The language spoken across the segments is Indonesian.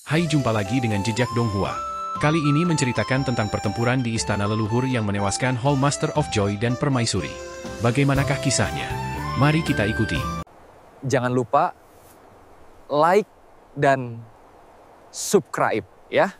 Hai, jumpa lagi dengan Jejak Donghua. Kali ini menceritakan tentang pertempuran di istana leluhur yang menewaskan Hall Master of Joy dan Permaisuri. Bagaimanakah kisahnya? Mari kita ikuti. Jangan lupa like dan subscribe ya.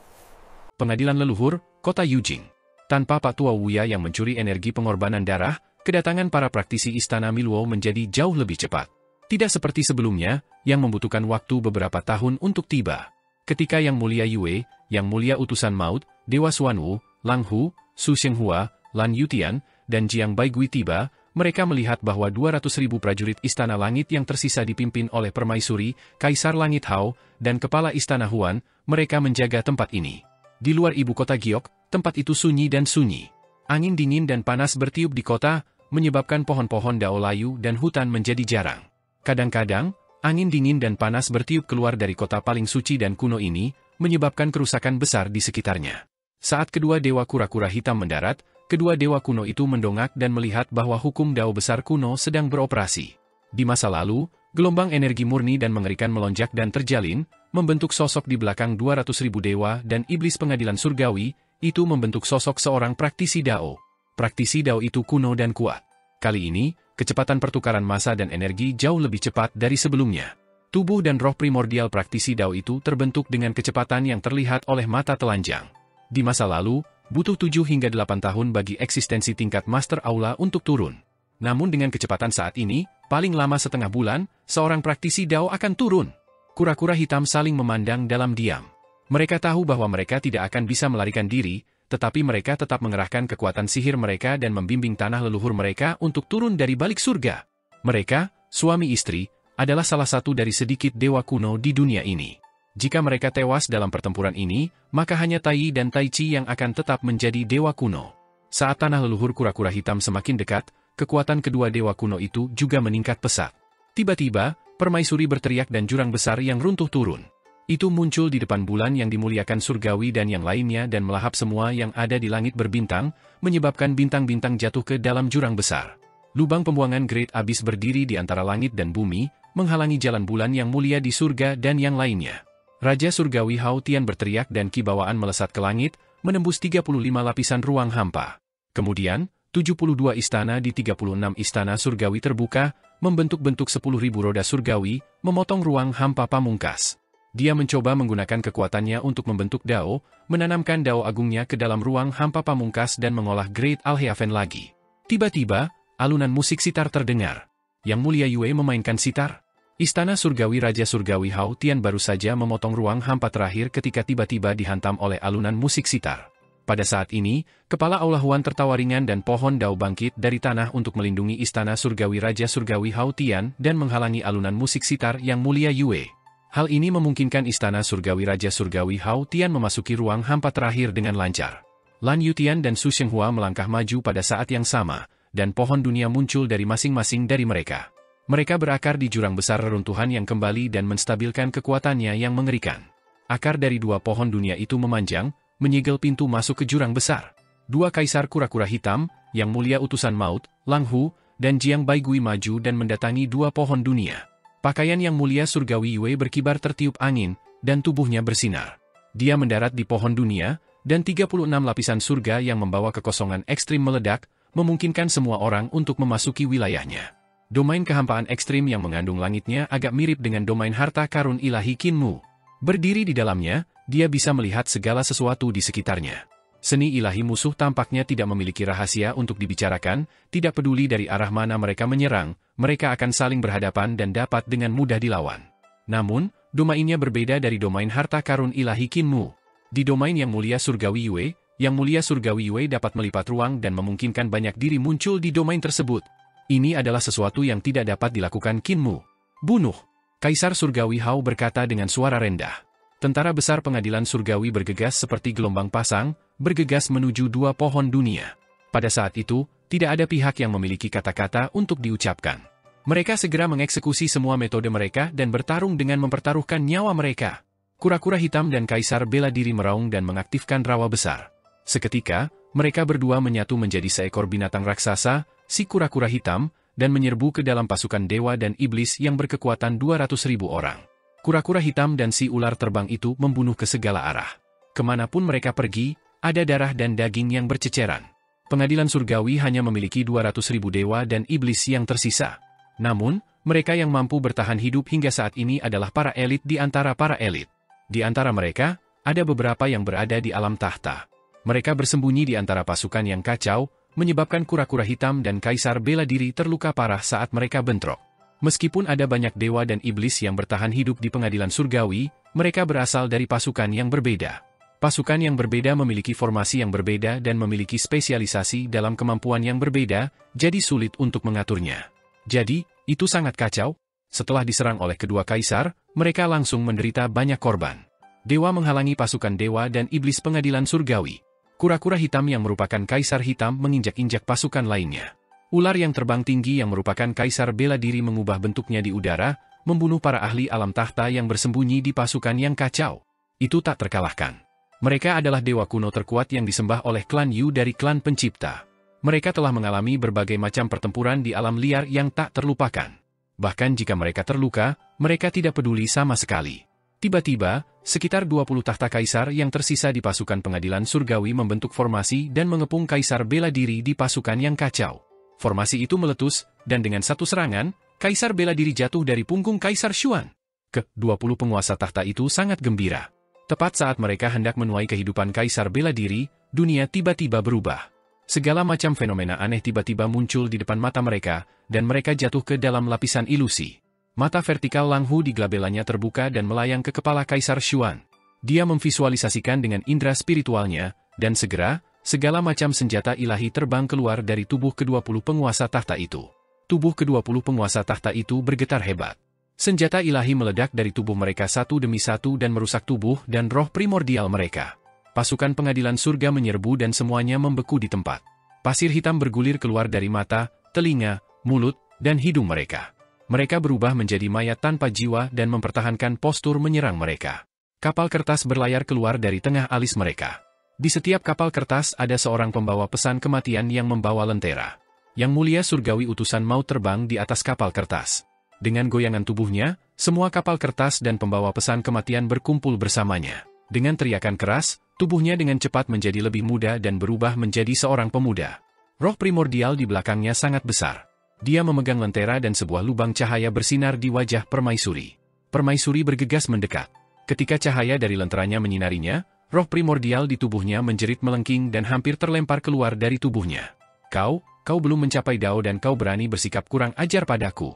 Pengadilan leluhur, kota Yujing. Tanpa Pak Tua Wuya yang mencuri energi pengorbanan darah, kedatangan para praktisi istana Miluo menjadi jauh lebih cepat. Tidak seperti sebelumnya, yang membutuhkan waktu beberapa tahun untuk tiba. Ketika Yang Mulia Yue, Yang Mulia Utusan Maut, Dewa Xuanwu, Lang Hu, Su Shenghua, Lan Yutian, dan Jiang Baigui tiba, mereka melihat bahwa 200.000 prajurit Istana Langit yang tersisa dipimpin oleh Permaisuri, Kaisar Langit Hao, dan Kepala Istana Huan, mereka menjaga tempat ini. Di luar ibu kota Giok, tempat itu sunyi dan sunyi. Angin dingin dan panas bertiup di kota, menyebabkan pohon-pohon dao layu dan hutan menjadi jarang. Kadang-kadang, angin dingin dan panas bertiup keluar dari kota paling suci dan kuno ini, menyebabkan kerusakan besar di sekitarnya. Saat kedua dewa kura-kura hitam mendarat, kedua dewa kuno itu mendongak dan melihat bahwa hukum dao besar kuno sedang beroperasi. Di masa lalu, gelombang energi murni dan mengerikan melonjak dan terjalin, membentuk sosok di belakang 200.000 dewa dan iblis pengadilan surgawi, itu membentuk sosok seorang praktisi dao. Praktisi dao itu kuno dan kuat. Kali ini, kecepatan pertukaran massa dan energi jauh lebih cepat dari sebelumnya. Tubuh dan roh primordial praktisi dao itu terbentuk dengan kecepatan yang terlihat oleh mata telanjang. Di masa lalu, butuh 7 hingga 8 tahun bagi eksistensi tingkat Master Aula untuk turun. Namun dengan kecepatan saat ini, paling lama setengah bulan, seorang praktisi dao akan turun. Kura-kura hitam saling memandang dalam diam. Mereka tahu bahwa mereka tidak akan bisa melarikan diri, tetapi mereka tetap mengerahkan kekuatan sihir mereka dan membimbing tanah leluhur mereka untuk turun dari balik surga. Mereka, suami istri, adalah salah satu dari sedikit dewa kuno di dunia ini. Jika mereka tewas dalam pertempuran ini, maka hanya Tai dan Tai Chi yang akan tetap menjadi dewa kuno. Saat tanah leluhur kura-kura hitam semakin dekat, kekuatan kedua dewa kuno itu juga meningkat pesat. Tiba-tiba, Permaisuri berteriak dan jurang besar yang runtuh turun. Itu muncul di depan bulan yang dimuliakan surgawi dan yang lainnya dan melahap semua yang ada di langit berbintang, menyebabkan bintang-bintang jatuh ke dalam jurang besar. Lubang pembuangan Great Abyss berdiri di antara langit dan bumi, menghalangi jalan bulan yang mulia di surga dan yang lainnya. Raja Surgawi Hao Tian berteriak dan kibawaan melesat ke langit, menembus 35 lapisan ruang hampa. Kemudian, 72 istana di 36 istana surgawi terbuka, membentuk-bentuk 10.000 roda surgawi, memotong ruang hampa pamungkas. Dia mencoba menggunakan kekuatannya untuk membentuk dao, menanamkan dao agungnya ke dalam ruang hampa pamungkas dan mengolah Great Alheaven lagi. Tiba-tiba, alunan musik sitar terdengar. Yang Mulia Yue memainkan sitar. Istana surgawi Raja Surgawi Hao Tian baru saja memotong ruang hampa terakhir ketika tiba-tiba dihantam oleh alunan musik sitar. Pada saat ini, kepala Aula Huan tertawa ringan dan pohon dao bangkit dari tanah untuk melindungi istana surgawi Raja Surgawi Hao Tian dan menghalangi alunan musik sitar Yang Mulia Yue. Hal ini memungkinkan istana surgawi Raja Surgawi Hao Tian memasuki ruang hampa terakhir dengan lancar. Lan Yutian dan Su Shenghua melangkah maju pada saat yang sama, dan pohon dunia muncul dari masing-masing dari mereka. Mereka berakar di jurang besar reruntuhan yang kembali dan menstabilkan kekuatannya yang mengerikan. Akar dari dua pohon dunia itu memanjang, menyegel pintu masuk ke jurang besar. Dua kaisar kura-kura hitam, Yang Mulia Utusan Maut, Lang Hu, dan Jiang Baigui maju dan mendatangi dua pohon dunia. Pakaian Yang Mulia Surgawi Yue berkibar tertiup angin, dan tubuhnya bersinar. Dia mendarat di pohon dunia, dan 36 lapisan surga yang membawa kekosongan ekstrim meledak, memungkinkan semua orang untuk memasuki wilayahnya. Domain kehampaan ekstrim yang mengandung langitnya agak mirip dengan domain harta karun ilahi Qinmu. Berdiri di dalamnya, dia bisa melihat segala sesuatu di sekitarnya. Seni ilahi musuh tampaknya tidak memiliki rahasia untuk dibicarakan, tidak peduli dari arah mana mereka menyerang, mereka akan saling berhadapan dan dapat dengan mudah dilawan. Namun, domainnya berbeda dari domain harta karun ilahi Qinmu. Di domain Yang Mulia Surgawi Yue, Yang Mulia Surgawi Yue dapat melipat ruang dan memungkinkan banyak diri muncul di domain tersebut. Ini adalah sesuatu yang tidak dapat dilakukan Qinmu. Bunuh! Kaisar Surgawi Hao berkata dengan suara rendah. Tentara besar pengadilan surgawi bergegas seperti gelombang pasang, bergegas menuju dua pohon dunia. Pada saat itu, tidak ada pihak yang memiliki kata-kata untuk diucapkan. Mereka segera mengeksekusi semua metode mereka dan bertarung dengan mempertaruhkan nyawa mereka. Kura-kura hitam dan kaisar bela diri meraung dan mengaktifkan rawa besar. Seketika, mereka berdua menyatu menjadi seekor binatang raksasa, si kura-kura hitam, dan menyerbu ke dalam pasukan dewa dan iblis yang berkekuatan 200.000 orang. Kura-kura hitam dan si ular terbang itu membunuh ke segala arah. Kemanapun mereka pergi, ada darah dan daging yang berceceran. Pengadilan surgawi hanya memiliki 200.000 dewa dan iblis yang tersisa. Namun, mereka yang mampu bertahan hidup hingga saat ini adalah para elit di antara para elit. Di antara mereka, ada beberapa yang berada di alam tahta. Mereka bersembunyi di antara pasukan yang kacau, menyebabkan kura-kura hitam dan kaisar bela diri terluka parah saat mereka bentrok. Meskipun ada banyak dewa dan iblis yang bertahan hidup di pengadilan surgawi, mereka berasal dari pasukan yang berbeda. Pasukan yang berbeda memiliki formasi yang berbeda dan memiliki spesialisasi dalam kemampuan yang berbeda, jadi sulit untuk mengaturnya. Jadi, itu sangat kacau. Setelah diserang oleh kedua kaisar, mereka langsung menderita banyak korban. Dewa menghalangi pasukan dewa dan iblis pengadilan surgawi. Kura-kura hitam yang merupakan kaisar hitam menginjak-injak pasukan lainnya. Ular yang terbang tinggi yang merupakan kaisar bela diri mengubah bentuknya di udara, membunuh para ahli alam tahta yang bersembunyi di pasukan yang kacau. Itu tak terkalahkan. Mereka adalah dewa kuno terkuat yang disembah oleh klan Yu dari klan pencipta. Mereka telah mengalami berbagai macam pertempuran di alam liar yang tak terlupakan. Bahkan jika mereka terluka, mereka tidak peduli sama sekali. Tiba-tiba, sekitar 20 tahta kaisar yang tersisa di pasukan pengadilan surgawi membentuk formasi dan mengepung kaisar bela diri di pasukan yang kacau. Formasi itu meletus, dan dengan satu serangan, kaisar bela diri jatuh dari punggung kaisar Xuan. Ke-20 penguasa tahta itu sangat gembira. Tepat saat mereka hendak menuai kehidupan kaisar bela diri, dunia tiba-tiba berubah. Segala macam fenomena aneh tiba-tiba muncul di depan mata mereka, dan mereka jatuh ke dalam lapisan ilusi. Mata vertikal Lang Hu di glabelanya terbuka dan melayang ke kepala kaisar Xuan. Dia memvisualisasikan dengan indera spiritualnya, dan segera, segala macam senjata ilahi terbang keluar dari tubuh ke-20 penguasa tahta itu. Tubuh ke-20 penguasa tahta itu bergetar hebat. Senjata ilahi meledak dari tubuh mereka satu demi satu dan merusak tubuh dan roh primordial mereka. Pasukan pengadilan surga menyerbu dan semuanya membeku di tempat. Pasir hitam bergulir keluar dari mata, telinga, mulut, dan hidung mereka. Mereka berubah menjadi mayat tanpa jiwa dan mempertahankan postur menyerang mereka. Kapal kertas berlayar keluar dari tengah alis mereka. Di setiap kapal kertas ada seorang pembawa pesan kematian yang membawa lentera. Yang mulia surgawi utusan mau terbang di atas kapal kertas. Dengan goyangan tubuhnya, semua kapal kertas dan pembawa pesan kematian berkumpul bersamanya. Dengan teriakan keras, tubuhnya dengan cepat menjadi lebih muda dan berubah menjadi seorang pemuda. Roh primordial di belakangnya sangat besar. Dia memegang lentera dan sebuah lubang cahaya bersinar di wajah Permaisuri. Permaisuri bergegas mendekat. Ketika cahaya dari lenteranya menyinarinya, roh primordial di tubuhnya menjerit melengking dan hampir terlempar keluar dari tubuhnya. Kau belum mencapai Dao dan kau berani bersikap kurang ajar padaku.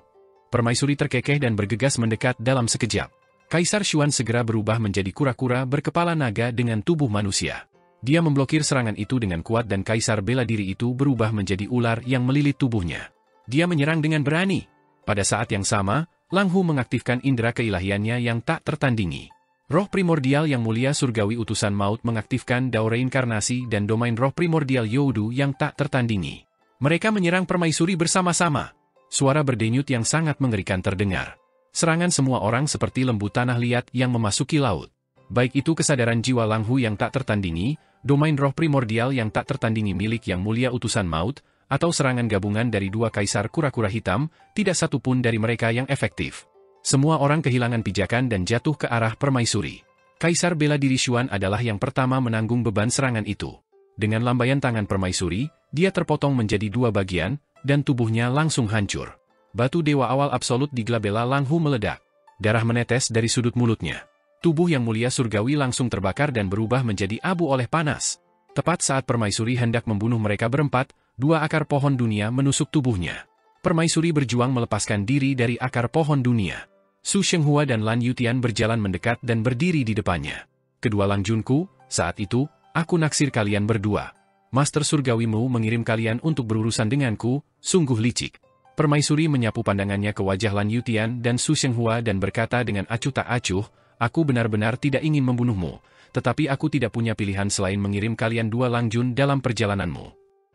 Permaisuri terkekeh dan bergegas mendekat dalam sekejap. Kaisar Xuan segera berubah menjadi kura-kura berkepala naga dengan tubuh manusia. Dia memblokir serangan itu dengan kuat dan kaisar bela diri itu berubah menjadi ular yang melilit tubuhnya. Dia menyerang dengan berani. Pada saat yang sama, Lang Hu mengaktifkan indera keilahiannya yang tak tertandingi. Roh primordial yang mulia surgawi utusan maut mengaktifkan Dao reinkarnasi dan domain roh primordial Youdu yang tak tertandingi. Mereka menyerang Permaisuri bersama-sama. Suara berdenyut yang sangat mengerikan terdengar. Serangan semua orang seperti lembu tanah liat yang memasuki laut. Baik itu kesadaran jiwa Lang Hu yang tak tertandingi, domain roh primordial yang tak tertandingi milik yang mulia utusan maut, atau serangan gabungan dari dua kaisar kura-kura hitam, tidak satu pun dari mereka yang efektif. Semua orang kehilangan pijakan dan jatuh ke arah Permaisuri. Kaisar bela diri Xuan adalah yang pertama menanggung beban serangan itu. Dengan lambaian tangan Permaisuri, dia terpotong menjadi dua bagian, dan tubuhnya langsung hancur. Batu dewa awal absolut di glabella Lang Hu meledak. Darah menetes dari sudut mulutnya. Tubuh yang mulia surgawi langsung terbakar dan berubah menjadi abu oleh panas. Tepat saat Permaisuri hendak membunuh mereka berempat, dua akar pohon dunia menusuk tubuhnya. Permaisuri berjuang melepaskan diri dari akar pohon dunia. Su Shenghua dan Lan Yutian berjalan mendekat dan berdiri di depannya. Kedua Lang Junku, saat itu, aku naksir kalian berdua. Master Surgawimu mengirim kalian untuk berurusan denganku, sungguh licik. Permaisuri menyapu pandangannya ke wajah Lan Yutian dan Su Shenghua dan berkata dengan acuh tak acuh, aku benar-benar tidak ingin membunuhmu, tetapi aku tidak punya pilihan selain mengirim kalian dua Lang Jun dalam perjalananmu.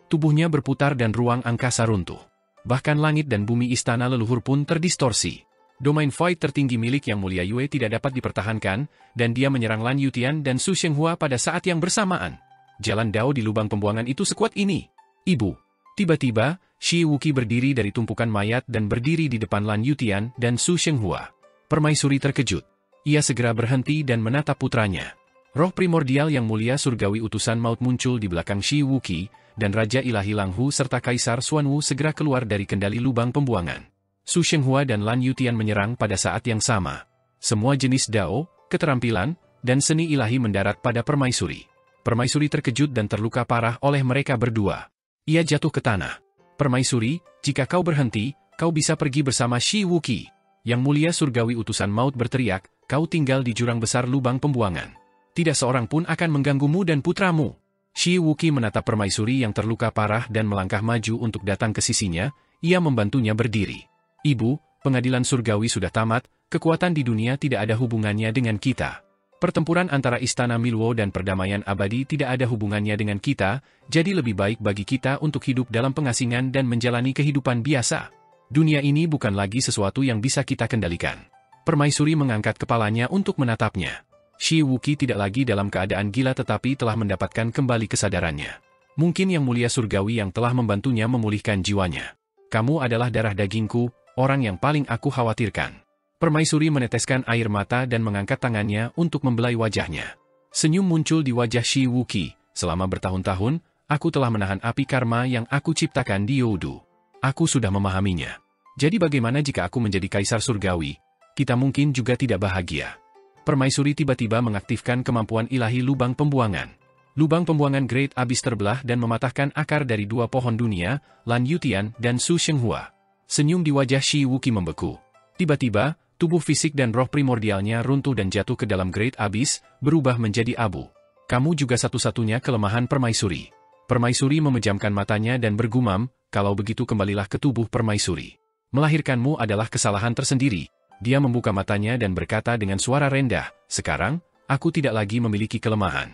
Tubuhnya berputar dan ruang angkasa runtuh. Bahkan langit dan bumi istana leluhur pun terdistorsi. Domain void tertinggi milik Yang Mulia Yue tidak dapat dipertahankan, dan dia menyerang Lan Yutian dan Su Shenghua pada saat yang bersamaan. Jalan Dao di lubang pembuangan itu sekuat ini. Ibu. Tiba-tiba, Shi Wuqi berdiri dari tumpukan mayat dan berdiri di depan Lan Yutian dan Su Shenghua. Permaisuri terkejut. Ia segera berhenti dan menatap putranya. Roh primordial yang mulia surgawi utusan maut muncul di belakang Shi Wuqi, dan Raja Ilahi Lang Hu serta Kaisar Xuanwu segera keluar dari kendali lubang pembuangan. Su Shenghua dan Lan Yutian menyerang pada saat yang sama. Semua jenis dao, keterampilan, dan seni ilahi mendarat pada permaisuri. Permaisuri terkejut dan terluka parah oleh mereka berdua. Ia jatuh ke tanah. Permaisuri, jika kau berhenti, kau bisa pergi bersama Shi Wuqi. Yang mulia surgawi utusan maut berteriak, kau tinggal di jurang besar lubang pembuangan. Tidak seorang pun akan mengganggumu dan putramu. Shi Wuqi menatap permaisuri yang terluka parah dan melangkah maju untuk datang ke sisinya. Ia membantunya berdiri. Ibu, pengadilan surgawi sudah tamat, kekuatan di dunia tidak ada hubungannya dengan kita. Pertempuran antara Istana Milwo dan perdamaian abadi tidak ada hubungannya dengan kita, jadi lebih baik bagi kita untuk hidup dalam pengasingan dan menjalani kehidupan biasa. Dunia ini bukan lagi sesuatu yang bisa kita kendalikan. Permaisuri mengangkat kepalanya untuk menatapnya. Shi Wuqi tidak lagi dalam keadaan gila tetapi telah mendapatkan kembali kesadarannya. Mungkin yang mulia surgawi yang telah membantunya memulihkan jiwanya. Kamu adalah darah dagingku, orang yang paling aku khawatirkan. Permaisuri meneteskan air mata dan mengangkat tangannya untuk membelai wajahnya. Senyum muncul di wajah Shi Wuqi. Selama bertahun-tahun, aku telah menahan api karma yang aku ciptakan di Youdu. Aku sudah memahaminya. Jadi bagaimana jika aku menjadi kaisar surgawi? Kita mungkin juga tidak bahagia. Permaisuri tiba-tiba mengaktifkan kemampuan ilahi lubang pembuangan. Lubang pembuangan Great Abyss terbelah dan mematahkan akar dari dua pohon dunia, Lan Yutian dan Su Shenghua. Senyum di wajah Shi Wuqi membeku. Tiba-tiba, tubuh fisik dan roh primordialnya runtuh dan jatuh ke dalam Great Abyss, berubah menjadi abu. Kamu juga satu-satunya kelemahan permaisuri. Permaisuri memejamkan matanya dan bergumam, kalau begitu kembalilah ke tubuh permaisuri. Melahirkanmu adalah kesalahan tersendiri. Dia membuka matanya dan berkata dengan suara rendah, sekarang, aku tidak lagi memiliki kelemahan.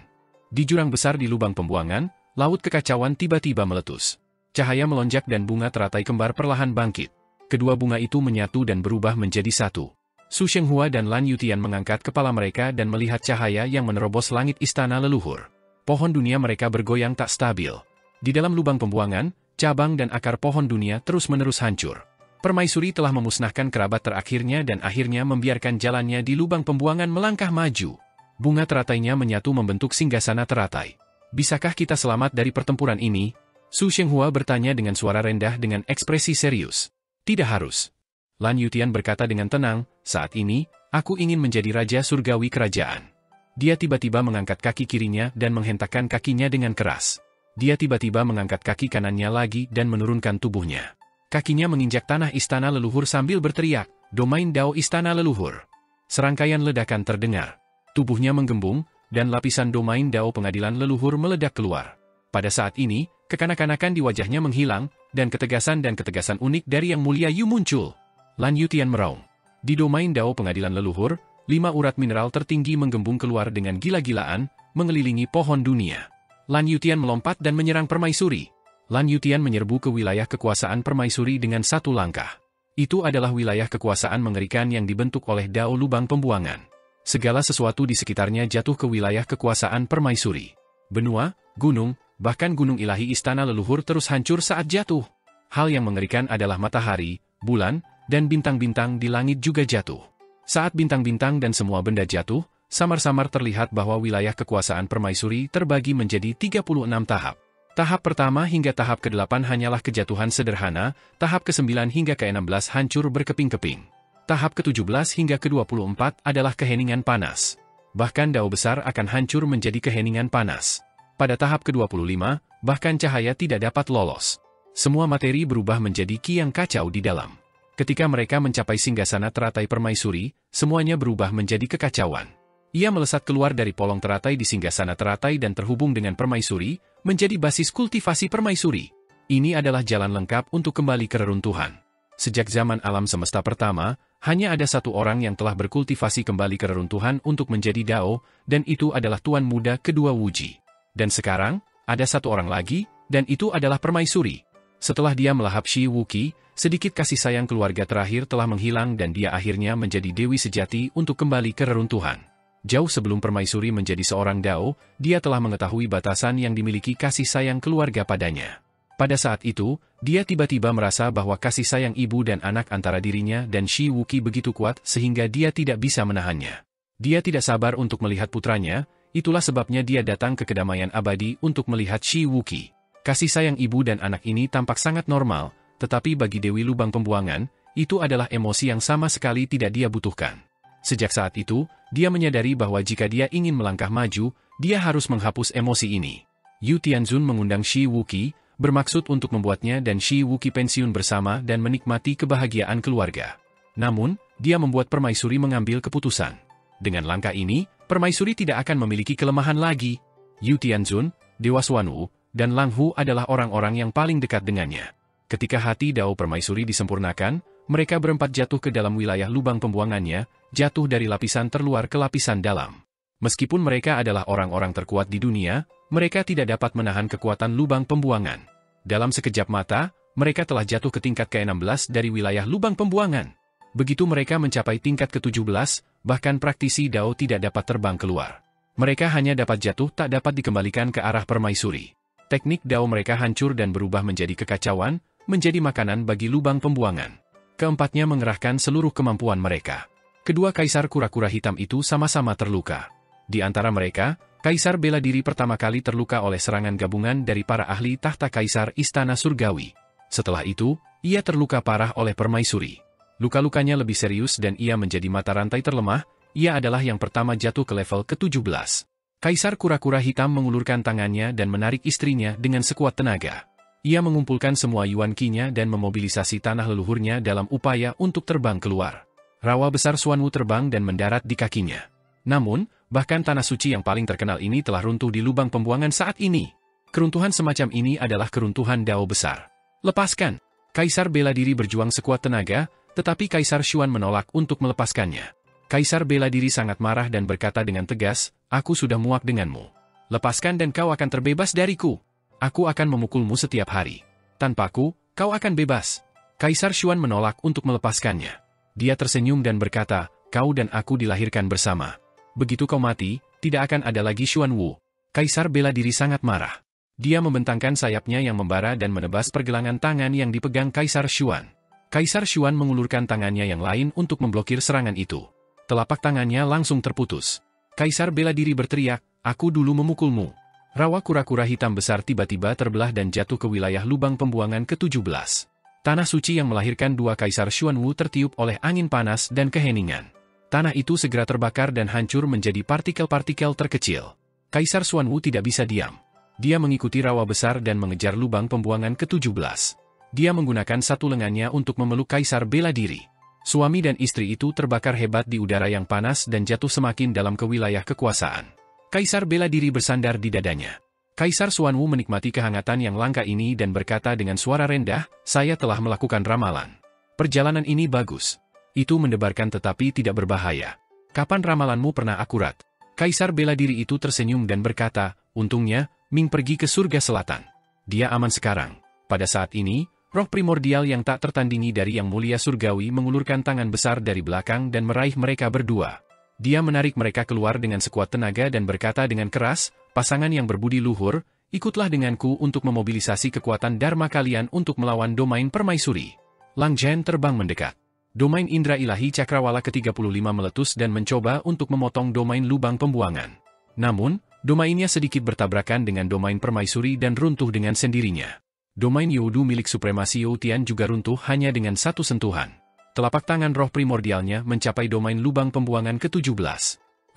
Di jurang besar di lubang pembuangan, laut kekacauan tiba-tiba meletus. Cahaya melonjak dan bunga teratai kembar perlahan bangkit. Kedua bunga itu menyatu dan berubah menjadi satu. Su Shenghua dan Lan Yutian mengangkat kepala mereka dan melihat cahaya yang menerobos langit istana leluhur. Pohon dunia mereka bergoyang tak stabil. Di dalam lubang pembuangan, cabang dan akar pohon dunia terus-menerus hancur. Permaisuri telah memusnahkan kerabat terakhirnya dan akhirnya membiarkan jalannya di lubang pembuangan melangkah maju. Bunga teratainya menyatu membentuk singgasana teratai. Bisakah kita selamat dari pertempuran ini? Su Shenghua bertanya dengan suara rendah dengan ekspresi serius. Tidak harus. Lan Yutian berkata dengan tenang, saat ini, aku ingin menjadi raja surgawi kerajaan. Dia tiba-tiba mengangkat kaki kirinya dan menghentakkan kakinya dengan keras. Dia tiba-tiba mengangkat kaki kanannya lagi dan menurunkan tubuhnya. Kakinya menginjak tanah istana leluhur sambil berteriak, domain dao istana leluhur. Serangkaian ledakan terdengar. Tubuhnya menggembung, dan lapisan domain dao pengadilan leluhur meledak keluar. Pada saat ini, kekanak-kanakan di wajahnya menghilang, dan ketegasan unik dari Yang Mulia Yu muncul. Lan Yutian meraung. Di domain dao pengadilan leluhur, 5 urat mineral tertinggi menggembung keluar dengan gila-gilaan, mengelilingi pohon dunia. Lan Yutian melompat dan menyerang permaisuri. Lan Yutian menyerbu ke wilayah kekuasaan permaisuri dengan satu langkah. Itu adalah wilayah kekuasaan mengerikan yang dibentuk oleh dao lubang pembuangan. Segala sesuatu di sekitarnya jatuh ke wilayah kekuasaan permaisuri. Benua, gunung, bahkan gunung ilahi istana leluhur terus hancur saat jatuh. Hal yang mengerikan adalah matahari, bulan, dan bintang-bintang di langit juga jatuh. Saat bintang-bintang dan semua benda jatuh, samar-samar terlihat bahwa wilayah kekuasaan permaisuri terbagi menjadi 36 tahap. Tahap pertama hingga tahap ke-8 hanyalah kejatuhan sederhana, tahap ke-9 hingga ke-16 hancur berkeping-keping. Tahap ke-17 hingga ke-24 adalah keheningan panas. Bahkan dao besar akan hancur menjadi keheningan panas. Pada tahap ke-25, bahkan cahaya tidak dapat lolos. Semua materi berubah menjadi ki yang kacau di dalam. Ketika mereka mencapai singgasana teratai permaisuri, semuanya berubah menjadi kekacauan. Ia melesat keluar dari polong teratai di singgasana teratai dan terhubung dengan permaisuri, menjadi basis kultivasi permaisuri. Ini adalah jalan lengkap untuk kembali ke reruntuhan. Sejak zaman alam semesta pertama, hanya ada satu orang yang telah berkultivasi kembali ke reruntuhan untuk menjadi dao, dan itu adalah Tuan Muda kedua Wuji. Dan sekarang, ada satu orang lagi, dan itu adalah permaisuri. Setelah dia melahap Shi Wuqi, sedikit kasih sayang keluarga terakhir telah menghilang dan dia akhirnya menjadi dewi sejati untuk kembali ke reruntuhan. Jauh sebelum permaisuri menjadi seorang dao, dia telah mengetahui batasan yang dimiliki kasih sayang keluarga padanya. Pada saat itu, dia tiba-tiba merasa bahwa kasih sayang ibu dan anak antara dirinya dan Shi Wuqi begitu kuat sehingga dia tidak bisa menahannya. Dia tidak sabar untuk melihat putranya, itulah sebabnya dia datang ke kedamaian abadi untuk melihat Shi Wuqi. Kasih sayang ibu dan anak ini tampak sangat normal, tetapi bagi Dewi Lubang Pembuangan, itu adalah emosi yang sama sekali tidak dia butuhkan. Sejak saat itu, dia menyadari bahwa jika dia ingin melangkah maju, dia harus menghapus emosi ini. Yu Tianzun mengundang Shi Wuqi, bermaksud untuk membuatnya dan Shi Wuqi pensiun bersama dan menikmati kebahagiaan keluarga. Namun, dia membuat permaisuri mengambil keputusan. Dengan langkah ini, permaisuri tidak akan memiliki kelemahan lagi. Yu Tianzun, Dewa Xuanwu, dan Lang Hu adalah orang-orang yang paling dekat dengannya. Ketika hati Dao Permaisuri disempurnakan, mereka berempat jatuh ke dalam wilayah lubang pembuangannya, jatuh dari lapisan terluar ke lapisan dalam. Meskipun mereka adalah orang-orang terkuat di dunia, mereka tidak dapat menahan kekuatan lubang pembuangan. Dalam sekejap mata, mereka telah jatuh ke tingkat ke-16 dari wilayah lubang pembuangan. Begitu mereka mencapai tingkat ke-17, bahkan praktisi Dao tidak dapat terbang keluar. Mereka hanya dapat jatuh tak dapat dikembalikan ke arah permaisuri. Teknik Dao mereka hancur dan berubah menjadi kekacauan, menjadi makanan bagi lubang pembuangan. Keempatnya mengerahkan seluruh kemampuan mereka. Kedua kaisar kura-kura hitam itu sama-sama terluka. Di antara mereka, Kaisar Bela Diri pertama kali terluka oleh serangan gabungan dari para ahli tahta Kaisar Istana Surgawi. Setelah itu, ia terluka parah oleh permaisuri. Luka-lukanya lebih serius dan ia menjadi mata rantai terlemah, ia adalah yang pertama jatuh ke level ke-17. Kaisar kura-kura hitam mengulurkan tangannya dan menarik istrinya dengan sekuat tenaga. Ia mengumpulkan semua yuan Qi-nya dan memobilisasi tanah leluhurnya dalam upaya untuk terbang keluar. Rawa besar Xuanwu terbang dan mendarat di kakinya. Namun, bahkan tanah suci yang paling terkenal ini telah runtuh di lubang pembuangan saat ini. Keruntuhan semacam ini adalah keruntuhan Dao besar. Lepaskan! Kaisar Bela Diri berjuang sekuat tenaga, tetapi Kaisar Xuan menolak untuk melepaskannya. Kaisar Bela Diri sangat marah dan berkata dengan tegas, "Aku sudah muak denganmu. Lepaskan dan kau akan terbebas dariku. Aku akan memukulmu setiap hari. Tanpaku, kau akan bebas." Kaisar Xuan menolak untuk melepaskannya. Dia tersenyum dan berkata, "Kau dan aku dilahirkan bersama. Begitu kau mati, tidak akan ada lagi Xuanwu." Kaisar Bela Diri sangat marah. Dia membentangkan sayapnya yang membara dan menebas pergelangan tangan yang dipegang Kaisar Xuan. Kaisar Xuan mengulurkan tangannya yang lain untuk memblokir serangan itu. Telapak tangannya langsung terputus. Kaisar Bela Diri berteriak, "Aku dulu memukulmu." Rawa kura-kura hitam besar tiba-tiba terbelah dan jatuh ke wilayah lubang pembuangan ke-17. Tanah suci yang melahirkan dua Kaisar Xuanwu tertiup oleh angin panas dan keheningan. Tanah itu segera terbakar dan hancur menjadi partikel-partikel terkecil. Kaisar Xuanwu tidak bisa diam. Dia mengikuti rawa besar dan mengejar lubang pembuangan ke-17. Dia menggunakan satu lengannya untuk memeluk Kaisar Bela Diri. Suami dan istri itu terbakar hebat di udara yang panas dan jatuh semakin dalam ke wilayah kekuasaan. Kaisar Bela Diri bersandar di dadanya. Kaisar Xuanwu menikmati kehangatan yang langka ini dan berkata dengan suara rendah, "Saya telah melakukan ramalan. Perjalanan ini bagus. Itu mendebarkan tetapi tidak berbahaya. Kapan ramalanmu pernah akurat?" Kaisar Bela Diri itu tersenyum dan berkata, "Untungnya, Ming pergi ke surga selatan. Dia aman sekarang." Pada saat ini, roh primordial yang tak tertandingi dari Yang Mulia Surgawi mengulurkan tangan besar dari belakang dan meraih mereka berdua. Dia menarik mereka keluar dengan sekuat tenaga dan berkata dengan keras, "Pasangan yang berbudi luhur, ikutlah denganku untuk memobilisasi kekuatan Dharma kalian untuk melawan domain permaisuri." Lang Zhen terbang mendekat. Domain Indra Ilahi Cakrawala ke-35 meletus dan mencoba untuk memotong domain lubang pembuangan. Namun, domainnya sedikit bertabrakan dengan domain permaisuri dan runtuh dengan sendirinya. Domain Youdu milik Supremasi Youtian juga runtuh hanya dengan satu sentuhan. Telapak tangan roh primordialnya mencapai domain lubang pembuangan ke-17.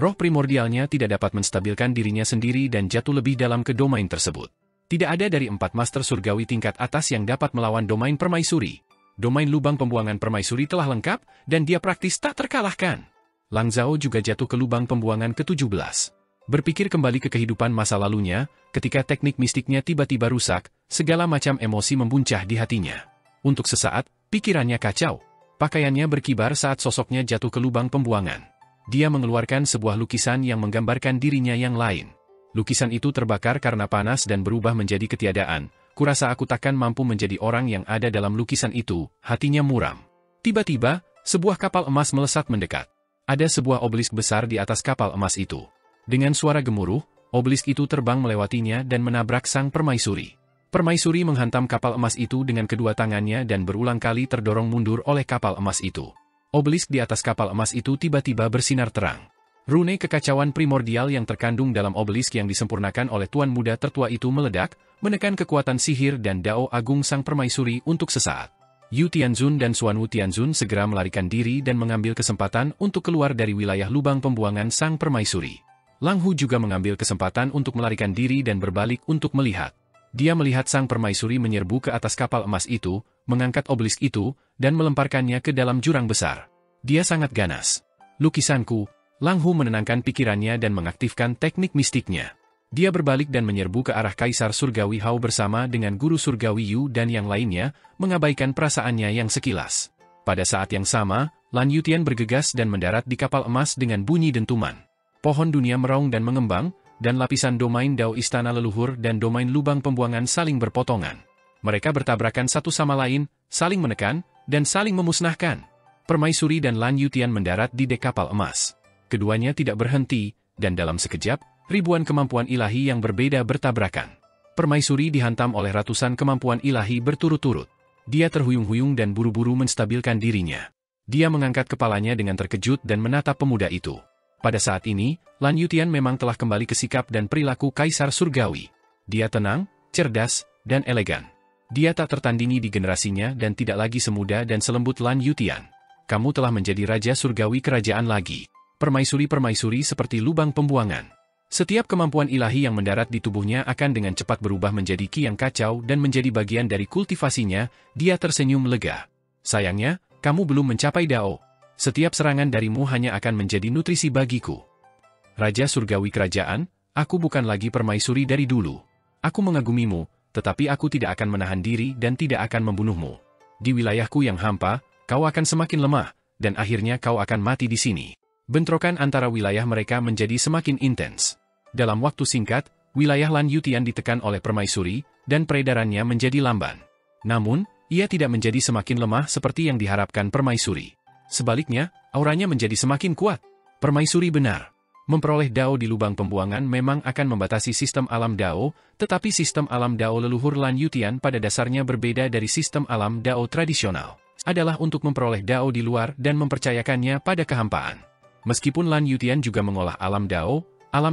Roh primordialnya tidak dapat menstabilkan dirinya sendiri dan jatuh lebih dalam ke domain tersebut. Tidak ada dari 4 master surgawi tingkat atas yang dapat melawan domain permaisuri. Domain lubang pembuangan permaisuri telah lengkap, dan dia praktis tak terkalahkan. Lang Zhao juga jatuh ke lubang pembuangan ke-17. Berpikir kembali ke kehidupan masa lalunya, ketika teknik mistiknya tiba-tiba rusak, segala macam emosi membuncah di hatinya. Untuk sesaat, pikirannya kacau. Pakaiannya berkibar saat sosoknya jatuh ke lubang pembuangan. Dia mengeluarkan sebuah lukisan yang menggambarkan dirinya yang lain. Lukisan itu terbakar karena panas dan berubah menjadi ketiadaan. Kurasa aku takkan mampu menjadi orang yang ada dalam lukisan itu, hatinya muram. Tiba-tiba, sebuah kapal emas melesat mendekat. Ada sebuah obelisk besar di atas kapal emas itu. Dengan suara gemuruh, obelisk itu terbang melewatinya dan menabrak sang permaisuri. Permaisuri menghantam kapal emas itu dengan kedua tangannya dan berulang kali terdorong mundur oleh kapal emas itu. Obelisk di atas kapal emas itu tiba-tiba bersinar terang. Rune kekacauan primordial yang terkandung dalam obelisk yang disempurnakan oleh Tuan Muda tertua itu meledak, menekan kekuatan sihir dan Dao Agung Sang Permaisuri untuk sesaat. Yu Tianzun dan Xuanwu Tianzun segera melarikan diri dan mengambil kesempatan untuk keluar dari wilayah lubang pembuangan Sang Permaisuri. Lang Hu juga mengambil kesempatan untuk melarikan diri dan berbalik untuk melihat. Dia melihat Sang Permaisuri menyerbu ke atas kapal emas itu, mengangkat obelisk itu, dan melemparkannya ke dalam jurang besar. Dia sangat ganas. Lukisanku, Lang Hu menenangkan pikirannya dan mengaktifkan teknik mistiknya. Dia berbalik dan menyerbu ke arah Kaisar Surgawi Hao bersama dengan Guru Surgawi Yu dan yang lainnya, mengabaikan perasaannya yang sekilas. Pada saat yang sama, Lan Yutian bergegas dan mendarat di kapal emas dengan bunyi dentuman. Pohon dunia meraung dan mengembang, dan lapisan domain Dao Istana Leluhur dan domain lubang pembuangan saling berpotongan. Mereka bertabrakan satu sama lain, saling menekan, dan saling memusnahkan. Permaisuri dan Lan Yutian mendarat di dek kapal emas. Keduanya tidak berhenti, dan dalam sekejap, ribuan kemampuan ilahi yang berbeda bertabrakan. Permaisuri dihantam oleh ratusan kemampuan ilahi berturut-turut. Dia terhuyung-huyung dan buru-buru menstabilkan dirinya. Dia mengangkat kepalanya dengan terkejut dan menatap pemuda itu. Pada saat ini, Lan Yutian memang telah kembali ke sikap dan perilaku Kaisar Surgawi. Dia tenang, cerdas, dan elegan. Dia tak tertandingi di generasinya dan tidak lagi semuda dan selembut Lan Yutian. Kamu telah menjadi Raja Surgawi Kerajaan lagi. Permaisuri-permaisuri seperti lubang pembuangan. Setiap kemampuan ilahi yang mendarat di tubuhnya akan dengan cepat berubah menjadi ki yang kacau dan menjadi bagian dari kultivasinya. Dia tersenyum lega. Sayangnya, kamu belum mencapai Dao. Setiap serangan darimu hanya akan menjadi nutrisi bagiku. Raja Surgawi Kerajaan, aku bukan lagi permaisuri dari dulu. Aku mengagumimu, tetapi aku tidak akan menahan diri dan tidak akan membunuhmu. Di wilayahku yang hampa, kau akan semakin lemah, dan akhirnya kau akan mati di sini. Bentrokan antara wilayah mereka menjadi semakin intens. Dalam waktu singkat, wilayah Lan Yutian ditekan oleh permaisuri, dan peredarannya menjadi lamban. Namun, ia tidak menjadi semakin lemah seperti yang diharapkan permaisuri. Sebaliknya, auranya menjadi semakin kuat. Permaisuri benar. Memperoleh Dao di lubang pembuangan memang akan membatasi sistem alam Dao, tetapi sistem alam Dao leluhur Lan Yutian pada dasarnya berbeda dari sistem alam Dao tradisional. Adalah untuk memperoleh Dao di luar dan mempercayakannya pada kehampaan. Meskipun Lan Yutian juga mengolah alam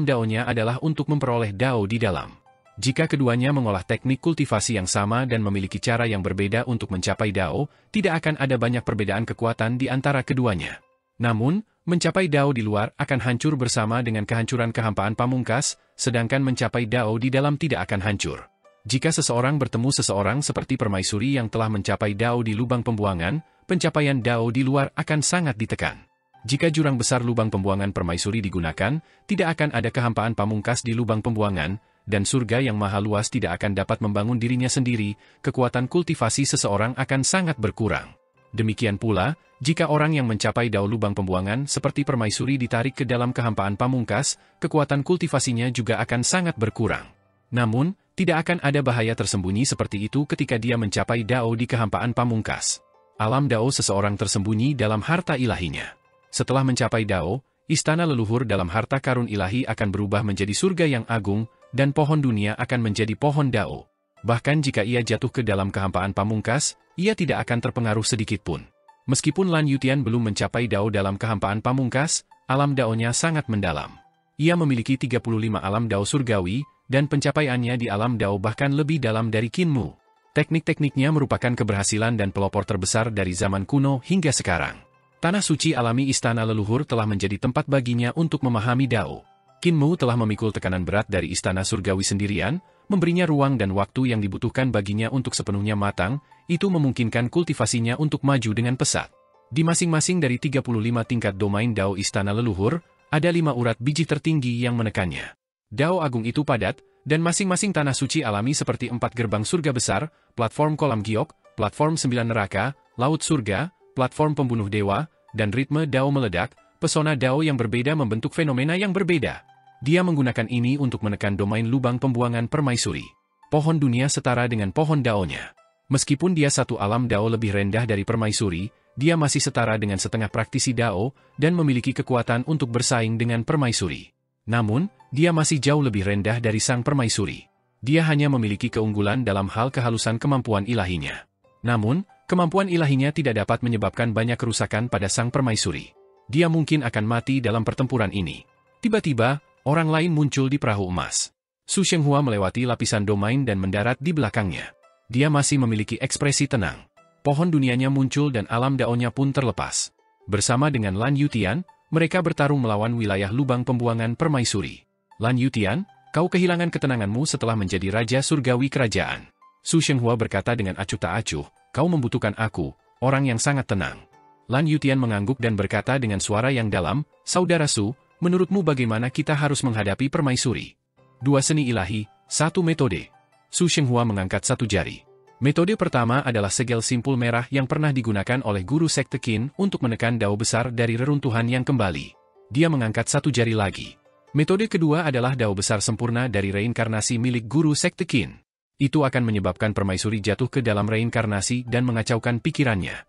Dao-nya adalah untuk memperoleh Dao di dalam. Jika keduanya mengolah teknik kultivasi yang sama dan memiliki cara yang berbeda untuk mencapai Dao, tidak akan ada banyak perbedaan kekuatan di antara keduanya. Namun, mencapai Dao di luar akan hancur bersama dengan kehancuran kehampaan pamungkas, sedangkan mencapai Dao di dalam tidak akan hancur. Jika seseorang bertemu seseorang seperti permaisuri yang telah mencapai Dao di lubang pembuangan, pencapaian Dao di luar akan sangat ditekan. Jika jurang besar lubang pembuangan permaisuri digunakan, tidak akan ada kehampaan pamungkas di lubang pembuangan, dan surga yang maha luas tidak akan dapat membangun dirinya sendiri, kekuatan kultivasi seseorang akan sangat berkurang. Demikian pula, jika orang yang mencapai Dao lubang pembuangan seperti permaisuri ditarik ke dalam kehampaan pamungkas, kekuatan kultivasinya juga akan sangat berkurang. Namun, tidak akan ada bahaya tersembunyi seperti itu ketika dia mencapai Dao di kehampaan pamungkas. Alam Dao seseorang tersembunyi dalam harta ilahinya. Setelah mencapai Dao, istana leluhur dalam harta karun ilahi akan berubah menjadi surga yang agung, dan pohon dunia akan menjadi pohon Dao. Bahkan jika ia jatuh ke dalam kehampaan pamungkas, ia tidak akan terpengaruh sedikitpun. Meskipun Lan Yutian belum mencapai Dao dalam kehampaan pamungkas, alam Dao-nya sangat mendalam. Ia memiliki 35 alam Dao surgawi, dan pencapaiannya di alam Dao bahkan lebih dalam dari Qinmu. Teknik-tekniknya merupakan keberhasilan dan pelopor terbesar dari zaman kuno hingga sekarang. Tanah suci alami istana leluhur telah menjadi tempat baginya untuk memahami Dao. Qinmu telah memikul tekanan berat dari istana surgawi sendirian, memberinya ruang dan waktu yang dibutuhkan baginya untuk sepenuhnya matang, itu memungkinkan kultivasinya untuk maju dengan pesat. Di masing-masing dari 35 tingkat domain Dao istana leluhur, ada 5 urat biji tertinggi yang menekannya. Dao agung itu padat, dan masing-masing tanah suci alami seperti 4 gerbang surga besar, platform kolam giok, platform 9 neraka, laut surga, platform pembunuh dewa, dan ritme Dao meledak, pesona Dao yang berbeda membentuk fenomena yang berbeda. Dia menggunakan ini untuk menekan domain lubang pembuangan permaisuri. Pohon dunia setara dengan pohon Dao-nya. Meskipun dia satu alam Dao lebih rendah dari permaisuri, dia masih setara dengan setengah praktisi Dao, dan memiliki kekuatan untuk bersaing dengan permaisuri. Namun, dia masih jauh lebih rendah dari sang permaisuri. Dia hanya memiliki keunggulan dalam hal kehalusan kemampuan ilahinya. Namun, kemampuan ilahinya tidak dapat menyebabkan banyak kerusakan pada sang permaisuri. Dia mungkin akan mati dalam pertempuran ini. Tiba-tiba, orang lain muncul di perahu emas. Su Shenghua melewati lapisan domain dan mendarat di belakangnya. Dia masih memiliki ekspresi tenang. Pohon dunianya muncul dan alam daonya pun terlepas. Bersama dengan Lan Yutian, mereka bertarung melawan wilayah lubang pembuangan permaisuri. Lan Yutian, kau kehilangan ketenanganmu setelah menjadi Raja Surgawi Kerajaan. Su Shenghua berkata dengan acuh tak acuh, kau membutuhkan aku, orang yang sangat tenang. Lan Yutian mengangguk dan berkata dengan suara yang dalam, Saudara Su, menurutmu bagaimana kita harus menghadapi permaisuri? 2 seni ilahi, 1 metode. Su Shenghua mengangkat 1 jari. Metode pertama adalah segel simpul merah yang pernah digunakan oleh guru sekte Qin untuk menekan dao besar dari reruntuhan yang kembali. Dia mengangkat 1 jari lagi. Metode kedua adalah dao besar sempurna dari reinkarnasi milik guru sekte Qin. Itu akan menyebabkan permaisuri jatuh ke dalam reinkarnasi dan mengacaukan pikirannya.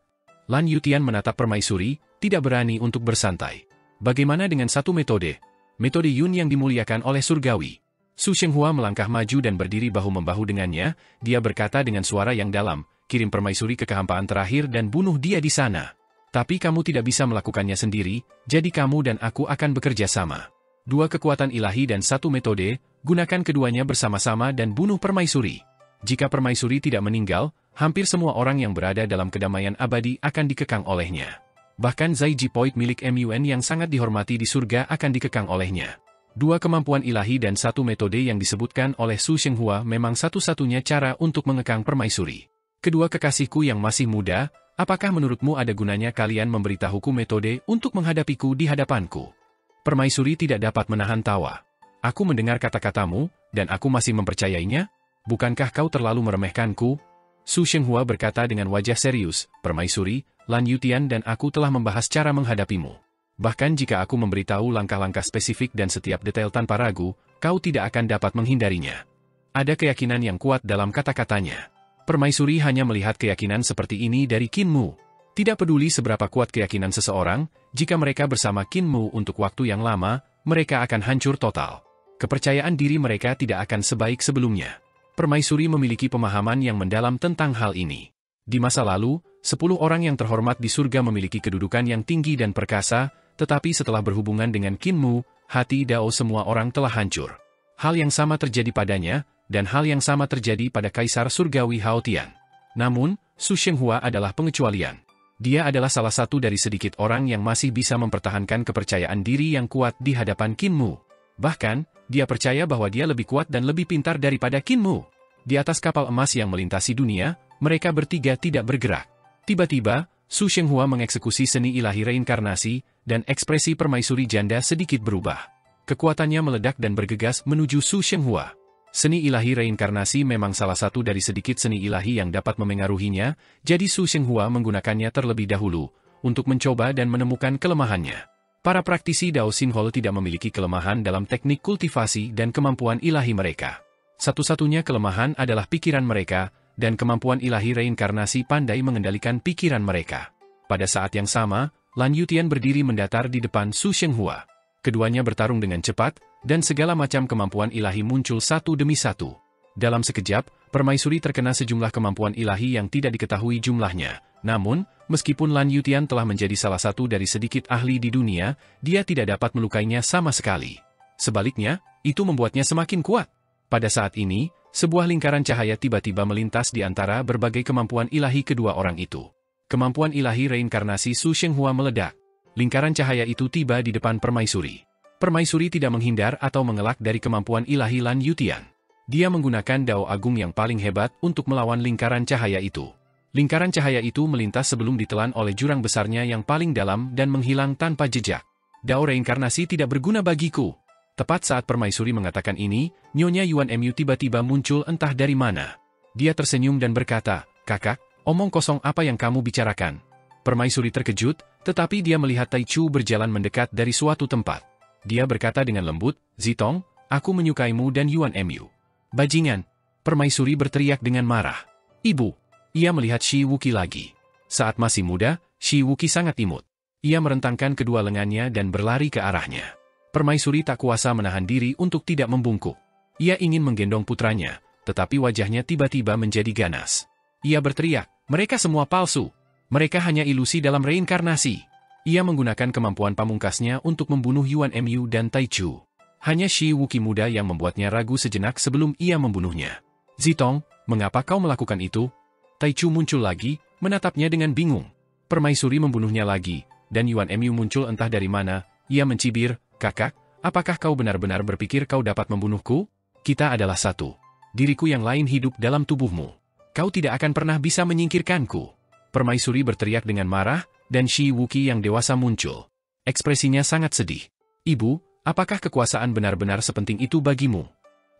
Lan Yutian menatap permaisuri, tidak berani untuk bersantai. Bagaimana dengan 1 metode? Metode Yun yang dimuliakan oleh surgawi. Su Shenghua melangkah maju dan berdiri bahu-membahu dengannya, dia berkata dengan suara yang dalam, kirim permaisuri ke kehampaan terakhir dan bunuh dia di sana. Tapi kamu tidak bisa melakukannya sendiri, jadi kamu dan aku akan bekerja sama. 2 kekuatan ilahi dan 1 metode, gunakan keduanya bersama-sama dan bunuh permaisuri. Jika permaisuri tidak meninggal, hampir semua orang yang berada dalam kedamaian abadi akan dikekang olehnya. Bahkan Zai Ji Point milik MUN yang sangat dihormati di surga akan dikekang olehnya. 2 kemampuan ilahi dan 1 metode yang disebutkan oleh Su Shenghua memang satu-satunya cara untuk mengekang permaisuri. Kedua kekasihku yang masih muda, apakah menurutmu ada gunanya kalian memberitahuku metode untuk menghadapiku di hadapanku? Permaisuri tidak dapat menahan tawa. Aku mendengar kata-katamu, dan aku masih mempercayainya? Bukankah kau terlalu meremehkanku? Su Shenghua berkata dengan wajah serius, Permaisuri, Lan Yutian dan aku telah membahas cara menghadapimu. Bahkan jika aku memberitahu langkah-langkah spesifik dan setiap detail tanpa ragu, kau tidak akan dapat menghindarinya. Ada keyakinan yang kuat dalam kata-katanya. Permaisuri hanya melihat keyakinan seperti ini dari Qin Mu. Tidak peduli seberapa kuat keyakinan seseorang, jika mereka bersama Qin Mu untuk waktu yang lama, mereka akan hancur total. Kepercayaan diri mereka tidak akan sebaik sebelumnya. Permaisuri memiliki pemahaman yang mendalam tentang hal ini. Di masa lalu, 10 orang yang terhormat di surga memiliki kedudukan yang tinggi dan perkasa, tetapi setelah berhubungan dengan Qin Mu, hati dao semua orang telah hancur. Hal yang sama terjadi padanya, dan hal yang sama terjadi pada Kaisar Surgawi Hao Tian. Namun, Su Shenghua adalah pengecualian. Dia adalah salah satu dari sedikit orang yang masih bisa mempertahankan kepercayaan diri yang kuat di hadapan Qin Mu. Bahkan, dia percaya bahwa dia lebih kuat dan lebih pintar daripada Qin Mu. Di atas kapal emas yang melintasi dunia, mereka bertiga tidak bergerak. Tiba-tiba, Su Shenghua mengeksekusi seni ilahi reinkarnasi, dan ekspresi permaisuri janda sedikit berubah. Kekuatannya meledak dan bergegas menuju Su Shenghua. Seni ilahi reinkarnasi memang salah satu dari sedikit seni ilahi yang dapat memengaruhinya, jadi Su Shenghua menggunakannya terlebih dahulu, untuk mencoba dan menemukan kelemahannya. Para praktisi Dao Xin Hall tidak memiliki kelemahan dalam teknik kultivasi dan kemampuan ilahi mereka. Satu-satunya kelemahan adalah pikiran mereka, dan kemampuan ilahi reinkarnasi pandai mengendalikan pikiran mereka. Pada saat yang sama, Lan Yutian berdiri mendatar di depan Su Shenghua. Keduanya bertarung dengan cepat, dan segala macam kemampuan ilahi muncul satu demi satu. Dalam sekejap, permaisuri terkena sejumlah kemampuan ilahi yang tidak diketahui jumlahnya. Namun, meskipun Lan Yutian telah menjadi salah satu dari sedikit ahli di dunia, dia tidak dapat melukainya sama sekali. Sebaliknya, itu membuatnya semakin kuat. Pada saat ini, sebuah lingkaran cahaya tiba-tiba melintas di antara berbagai kemampuan ilahi kedua orang itu. Kemampuan ilahi reinkarnasi Su Shenghua meledak. Lingkaran cahaya itu tiba di depan permaisuri. Permaisuri tidak menghindar atau mengelak dari kemampuan ilahi Lan Yutian. Dia menggunakan dao agung yang paling hebat untuk melawan lingkaran cahaya itu. Lingkaran cahaya itu melintas sebelum ditelan oleh jurang besarnya yang paling dalam dan menghilang tanpa jejak. Dao reinkarnasi tidak berguna bagiku. Tepat saat permaisuri mengatakan ini, Nyonya Yuan Mu tiba-tiba muncul entah dari mana. Dia tersenyum dan berkata, Kakak, omong kosong apa yang kamu bicarakan? Permaisuri terkejut, tetapi dia melihat Tai Chu berjalan mendekat dari suatu tempat. Dia berkata dengan lembut, Zitong, aku menyukaimu dan Yuan Mu. Bajingan! Permaisuri berteriak dengan marah. Ibu! Ia melihat Shi Wuqi lagi. Saat masih muda, Shi Wuqi sangat imut. Ia merentangkan kedua lengannya dan berlari ke arahnya. Permaisuri tak kuasa menahan diri untuk tidak membungkuk. Ia ingin menggendong putranya, tetapi wajahnya tiba-tiba menjadi ganas. Ia berteriak, mereka semua palsu. Mereka hanya ilusi dalam reinkarnasi. Ia menggunakan kemampuan pamungkasnya untuk membunuh Yuan Mu dan Taichu. Hanya Shi Wuqi muda yang membuatnya ragu sejenak sebelum ia membunuhnya. Zitong, mengapa kau melakukan itu? Taichu muncul lagi, menatapnya dengan bingung. Permaisuri membunuhnya lagi, dan Yuan Mu muncul entah dari mana. Ia mencibir, kakak, apakah kau benar-benar berpikir kau dapat membunuhku? Kita adalah satu. Diriku yang lain hidup dalam tubuhmu. Kau tidak akan pernah bisa menyingkirkanku. Permaisuri berteriak dengan marah, dan Shi Wuqi yang dewasa muncul. Ekspresinya sangat sedih. Ibu, apakah kekuasaan benar-benar sepenting itu bagimu?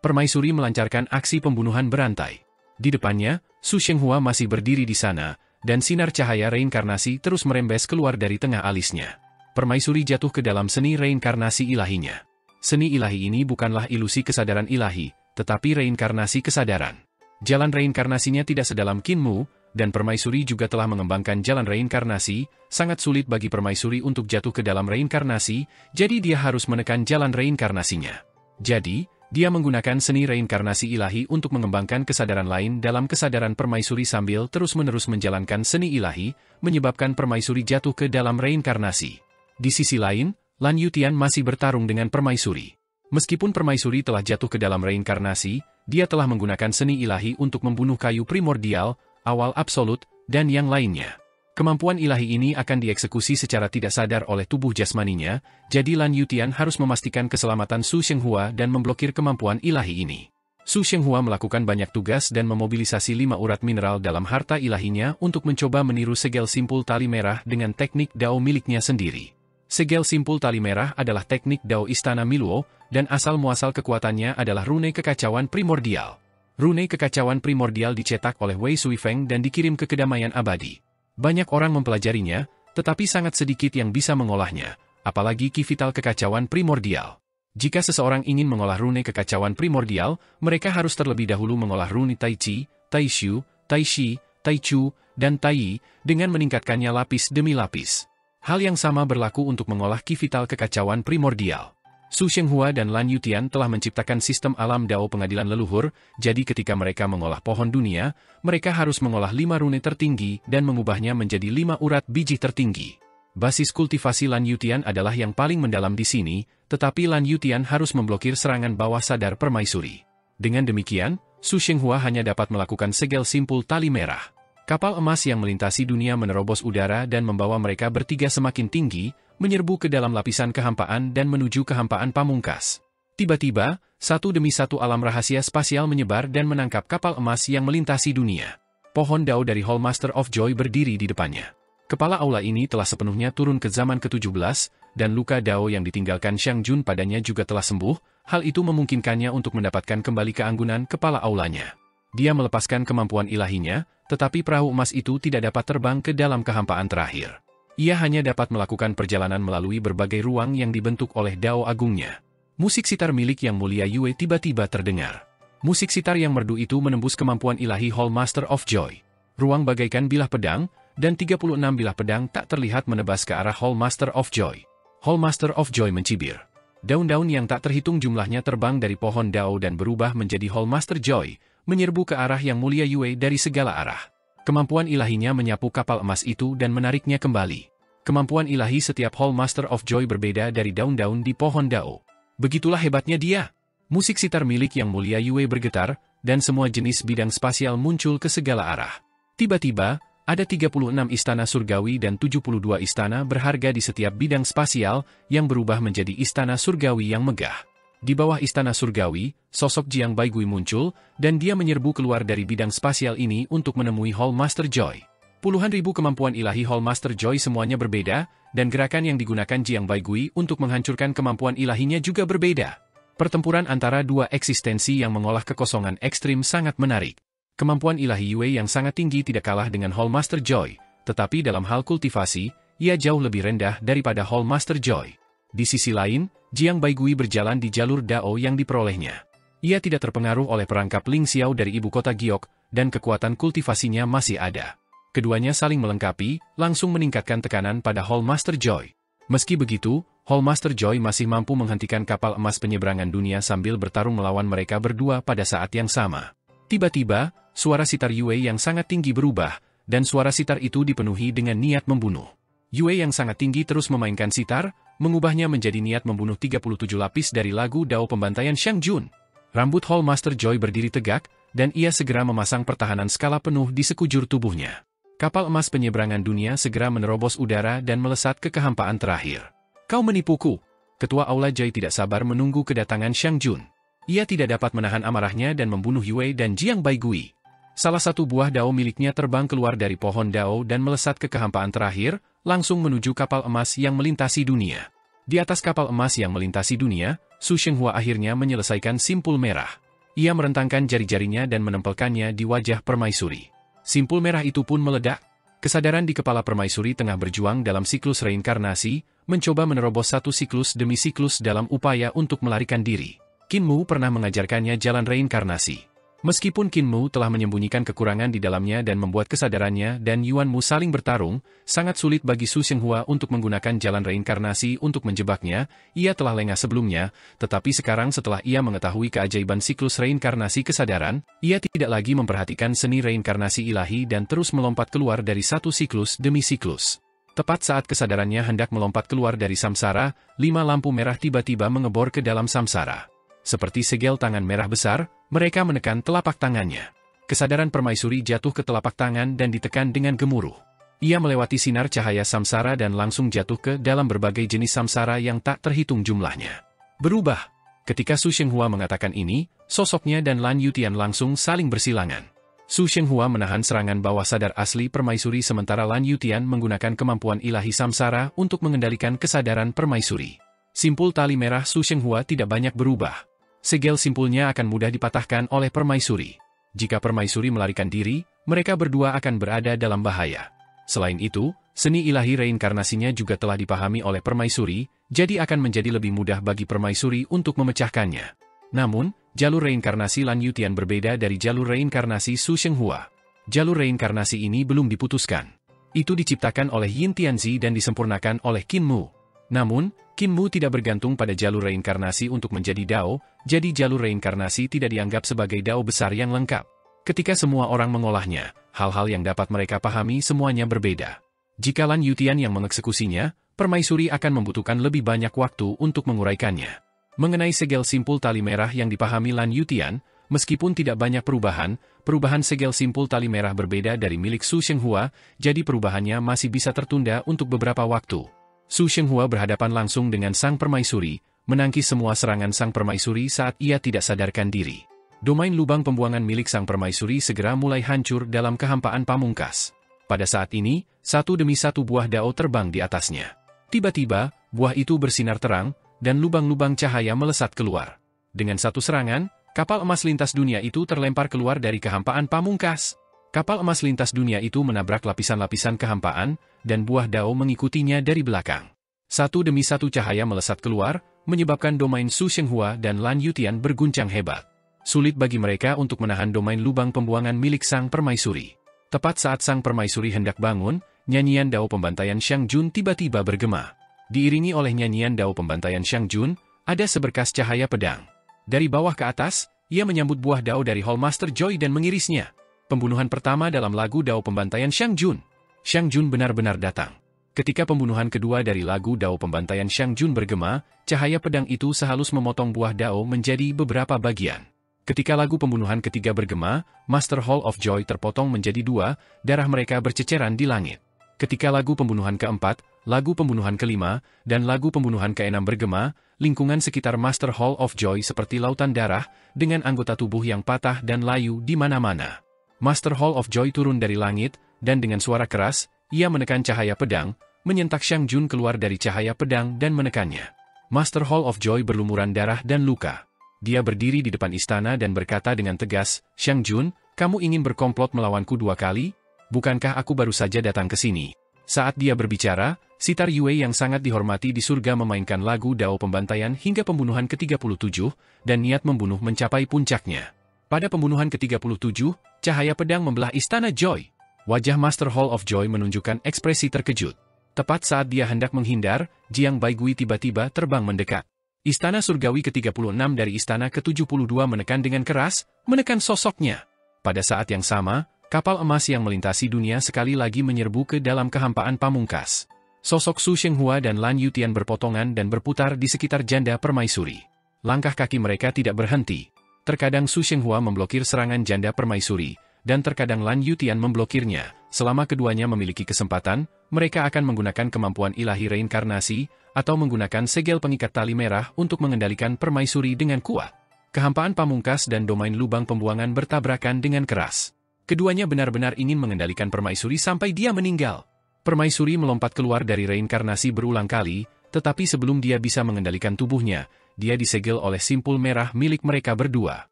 Permaisuri melancarkan aksi pembunuhan berantai. Di depannya, Su Shenghua masih berdiri di sana, dan sinar cahaya reinkarnasi terus merembes keluar dari tengah alisnya. Permaisuri jatuh ke dalam seni reinkarnasi ilahinya. Seni ilahi ini bukanlah ilusi kesadaran ilahi, tetapi reinkarnasi kesadaran. Jalan reinkarnasinya tidak sedalam Kinmu, dan Permaisuri juga telah mengembangkan jalan reinkarnasi. Sangat sulit bagi Permaisuri untuk jatuh ke dalam reinkarnasi, jadi dia harus menekan jalan reinkarnasinya. Jadi, dia menggunakan seni reinkarnasi ilahi untuk mengembangkan kesadaran lain dalam kesadaran Permaisuri sambil terus-menerus menjalankan seni ilahi, menyebabkan Permaisuri jatuh ke dalam reinkarnasi. Di sisi lain, Lan Yutian masih bertarung dengan Permaisuri. Meskipun Permaisuri telah jatuh ke dalam reinkarnasi, dia telah menggunakan seni ilahi untuk membunuh kayu primordial, awal absolut, dan yang lainnya. Kemampuan ilahi ini akan dieksekusi secara tidak sadar oleh tubuh jasmaninya, jadi Lan Yutian harus memastikan keselamatan Su Shenghua dan memblokir kemampuan ilahi ini. Su Shenghua melakukan banyak tugas dan memobilisasi 5 urat mineral dalam harta ilahinya untuk mencoba meniru segel simpul tali merah dengan teknik Dao miliknya sendiri. Segel simpul tali merah adalah teknik Dao Istana Miluo, dan asal-muasal kekuatannya adalah rune kekacauan primordial. Rune kekacauan primordial dicetak oleh Wei Suifeng dan dikirim ke kedamaian abadi. Banyak orang mempelajarinya, tetapi sangat sedikit yang bisa mengolahnya, apalagi ki vital kekacauan primordial. Jika seseorang ingin mengolah rune kekacauan primordial, mereka harus terlebih dahulu mengolah rune Tai Chi, Tai Shu, Tai Shi, Tai Chu, dan Tai Yi, dengan meningkatkannya lapis demi lapis. Hal yang sama berlaku untuk mengolah ki vital kekacauan primordial. Su Shenghua dan Lan Yutian telah menciptakan sistem alam Dao pengadilan leluhur, jadi ketika mereka mengolah pohon dunia, mereka harus mengolah 5 rune tertinggi dan mengubahnya menjadi 5 urat biji tertinggi. Basis kultivasi Lan Yutian adalah yang paling mendalam di sini, tetapi Lan Yutian harus memblokir serangan bawah sadar Permaisuri. Dengan demikian, Su Shenghua hanya dapat melakukan segel simpul tali merah. Kapal emas yang melintasi dunia menerobos udara dan membawa mereka bertiga semakin tinggi, menyerbu ke dalam lapisan kehampaan dan menuju kehampaan pamungkas. Tiba-tiba, satu demi satu alam rahasia spasial menyebar dan menangkap kapal emas yang melintasi dunia. Pohon Dao dari Hall Master of Joy berdiri di depannya. Kepala aula ini telah sepenuhnya turun ke zaman ke-17, dan luka Dao yang ditinggalkan Xiang Jun padanya juga telah sembuh. Hal itu memungkinkannya untuk mendapatkan kembali keanggunan kepala aulanya. Dia melepaskan kemampuan ilahinya, tetapi perahu emas itu tidak dapat terbang ke dalam kehampaan terakhir. Ia hanya dapat melakukan perjalanan melalui berbagai ruang yang dibentuk oleh Dao agungnya. Musik sitar milik Yang Mulia Yue tiba-tiba terdengar. Musik sitar yang merdu itu menembus kemampuan ilahi Hall Master of Joy. Ruang bagaikan bilah pedang, dan 36 bilah pedang tak terlihat menebas ke arah Hall Master of Joy. Hall Master of Joy mencibir. Daun-daun yang tak terhitung jumlahnya terbang dari pohon Dao dan berubah menjadi Hall Master Joy, menyerbu ke arah Yang Mulia Yue dari segala arah. Kemampuan ilahinya menyapu kapal emas itu dan menariknya kembali. Kemampuan ilahi setiap Hall Master of Joy berbeda dari daun-daun di pohon Dao. Begitulah hebatnya dia. Musik sitar milik Yang Mulia Yue bergetar, dan semua jenis bidang spasial muncul ke segala arah. Tiba-tiba, ada 36 istana surgawi dan 72 istana berharga di setiap bidang spasial yang berubah menjadi istana surgawi yang megah. Di bawah istana surgawi, sosok Jiang Baigui muncul, dan dia menyerbu keluar dari bidang spasial ini untuk menemui Hall Master Joy. Puluhan ribu kemampuan ilahi Hall Master Joy semuanya berbeda, dan gerakan yang digunakan Jiang Baigui untuk menghancurkan kemampuan ilahinya juga berbeda. Pertempuran antara dua eksistensi yang mengolah kekosongan ekstrim sangat menarik. Kemampuan ilahi Yue yang sangat tinggi tidak kalah dengan Hall Master Joy, tetapi dalam hal kultivasi, ia jauh lebih rendah daripada Hall Master Joy. Di sisi lain, Jiang Baigui berjalan di jalur Dao yang diperolehnya. Ia tidak terpengaruh oleh perangkap Ling Xiao dari ibu kota Giok, dan kekuatan kultivasinya masih ada. Keduanya saling melengkapi, langsung meningkatkan tekanan pada Hall Master Joy. Meski begitu, Hall Master Joy masih mampu menghentikan kapal emas penyeberangan dunia sambil bertarung melawan mereka berdua pada saat yang sama. Tiba-tiba, suara sitar Yue yang sangat tinggi berubah, dan suara sitar itu dipenuhi dengan niat membunuh. Yue yang sangat tinggi terus memainkan sitar, mengubahnya menjadi niat membunuh 37 lapis dari lagu Dao Pembantaian Xiang Jun. Rambut Hall Master Joy berdiri tegak, dan ia segera memasang pertahanan skala penuh di sekujur tubuhnya. Kapal emas penyeberangan dunia segera menerobos udara dan melesat ke kehampaan terakhir. Kau menipuku. Ketua Aula Joy tidak sabar menunggu kedatangan Xiang Jun. Ia tidak dapat menahan amarahnya dan membunuh Yue dan Jiang Baigui. Salah satu buah Dao miliknya terbang keluar dari pohon Dao dan melesat ke kehampaan terakhir, langsung menuju kapal emas yang melintasi dunia. Di atas kapal emas yang melintasi dunia, Su Shenghua akhirnya menyelesaikan simpul merah. Ia merentangkan jari-jarinya dan menempelkannya di wajah permaisuri. Simpul merah itu pun meledak. Kesadaran di kepala permaisuri tengah berjuang dalam siklus reinkarnasi, mencoba menerobos satu siklus demi siklus dalam upaya untuk melarikan diri. Qin Mu pernah mengajarkannya jalan reinkarnasi. Meskipun Qin Mu telah menyembunyikan kekurangan di dalamnya dan membuat kesadarannya dan Yuan Mu saling bertarung, sangat sulit bagi Su Shenghua untuk menggunakan jalan reinkarnasi untuk menjebaknya. Ia telah lengah sebelumnya, tetapi sekarang setelah ia mengetahui keajaiban siklus reinkarnasi kesadaran, ia tidak lagi memperhatikan seni reinkarnasi ilahi dan terus melompat keluar dari satu siklus demi siklus. Tepat saat kesadarannya hendak melompat keluar dari samsara, 5 lampu merah tiba-tiba mengebor ke dalam samsara. Seperti segel tangan merah besar, mereka menekan telapak tangannya. Kesadaran permaisuri jatuh ke telapak tangan dan ditekan dengan gemuruh. Ia melewati sinar cahaya samsara dan langsung jatuh ke dalam berbagai jenis samsara yang tak terhitung jumlahnya. Berubah. Ketika Su Shenghua mengatakan ini, sosoknya dan Lan Yutian langsung saling bersilangan. Su Shenghua menahan serangan bawah sadar asli permaisuri sementara Lan Yutian menggunakan kemampuan ilahi samsara untuk mengendalikan kesadaran permaisuri. Simpul tali merah Su Shenghua tidak banyak berubah. Segel simpulnya akan mudah dipatahkan oleh permaisuri. Jika permaisuri melarikan diri, mereka berdua akan berada dalam bahaya. Selain itu, seni ilahi reinkarnasinya juga telah dipahami oleh permaisuri, jadi akan menjadi lebih mudah bagi permaisuri untuk memecahkannya. Namun, jalur reinkarnasi Lan Yutian berbeda dari jalur reinkarnasi Su Shenghua. Jalur reinkarnasi ini belum diputuskan. Itu diciptakan oleh Yin Tianzi dan disempurnakan oleh Qin Mu. Namun, Qin Mu tidak bergantung pada jalur reinkarnasi untuk menjadi Dao, jadi jalur reinkarnasi tidak dianggap sebagai Dao besar yang lengkap. Ketika semua orang mengolahnya, hal-hal yang dapat mereka pahami semuanya berbeda. Jika Lan Yutian yang mengeksekusinya, permaisuri akan membutuhkan lebih banyak waktu untuk menguraikannya. Mengenai segel simpul tali merah yang dipahami Lan Yutian, meskipun tidak banyak perubahan segel simpul tali merah berbeda dari milik Su Shenghua, jadi perubahannya masih bisa tertunda untuk beberapa waktu. Su Shenghua berhadapan langsung dengan sang permaisuri, menangkis semua serangan sang permaisuri saat ia tidak sadarkan diri. Domain lubang pembuangan milik sang permaisuri segera mulai hancur dalam kehampaan pamungkas. Pada saat ini, satu demi satu buah Dao terbang di atasnya. Tiba-tiba, buah itu bersinar terang, dan lubang-lubang cahaya melesat keluar. Dengan satu serangan, kapal emas lintas dunia itu terlempar keluar dari kehampaan pamungkas. Kapal emas lintas dunia itu menabrak lapisan-lapisan kehampaan, dan buah Dao mengikutinya dari belakang. Satu demi satu cahaya melesat keluar, menyebabkan domain Su Shenghua dan Lan Yutian berguncang hebat. Sulit bagi mereka untuk menahan domain lubang pembuangan milik sang permaisuri. Tepat saat sang permaisuri hendak bangun, nyanyian Dao Pembantaian Xiang Jun tiba-tiba bergema. Diiringi oleh nyanyian Dao Pembantaian Xiang Jun, ada seberkas cahaya pedang. Dari bawah ke atas, ia menyambut buah Dao dari Hall Master Joy dan mengirisnya. Pembunuhan pertama dalam lagu Dao Pembantaian Xiang Jun. Xiang Jun benar-benar datang. Ketika pembunuhan kedua dari lagu Dao Pembantaian Xiang Jun bergema, cahaya pedang itu sehalus memotong buah Dao menjadi beberapa bagian. Ketika lagu pembunuhan ketiga bergema, Master Hall of Joy terpotong menjadi 2, darah mereka berceceran di langit. Ketika lagu pembunuhan keempat, lagu pembunuhan kelima, dan lagu pembunuhan keenam bergema, lingkungan sekitar Master Hall of Joy seperti lautan darah, dengan anggota tubuh yang patah dan layu di mana-mana. Master Hall of Joy turun dari langit, dan dengan suara keras, ia menekan cahaya pedang, menyentak Xiang Jun keluar dari cahaya pedang dan menekannya. Master Hall of Joy berlumuran darah dan luka. Dia berdiri di depan istana dan berkata dengan tegas, "Xiang Jun, kamu ingin berkomplot melawanku 2 kali? Bukankah aku baru saja datang ke sini?" Saat dia berbicara, sitar Yue yang sangat dihormati di surga memainkan lagu Dao Pembantaian hingga pembunuhan ke-37, dan niat membunuh mencapai puncaknya. Pada pembunuhan ke-37, cahaya pedang membelah istana Joy. Wajah Master Hall of Joy menunjukkan ekspresi terkejut. Tepat saat dia hendak menghindar, Jiang Baigui tiba-tiba terbang mendekat. Istana surgawi ke-36 dari istana ke-72 menekan dengan keras, menekan sosoknya. Pada saat yang sama, kapal emas yang melintasi dunia sekali lagi menyerbu ke dalam kehampaan pamungkas. Sosok Su Shenghua dan Lan Yutian berpotongan dan berputar di sekitar janda permaisuri. Langkah kaki mereka tidak berhenti. Terkadang Su Shenghua memblokir serangan janda permaisuri, dan terkadang Lan Yutian memblokirnya. Selama keduanya memiliki kesempatan, mereka akan menggunakan kemampuan ilahi reinkarnasi, atau menggunakan segel pengikat tali merah untuk mengendalikan permaisuri dengan kuat. Kehampaan pamungkas dan domain lubang pembuangan bertabrakan dengan keras. Keduanya benar-benar ingin mengendalikan permaisuri sampai dia meninggal. Permaisuri melompat keluar dari reinkarnasi berulang kali, tetapi sebelum dia bisa mengendalikan tubuhnya, dia disegel oleh simpul merah milik mereka berdua.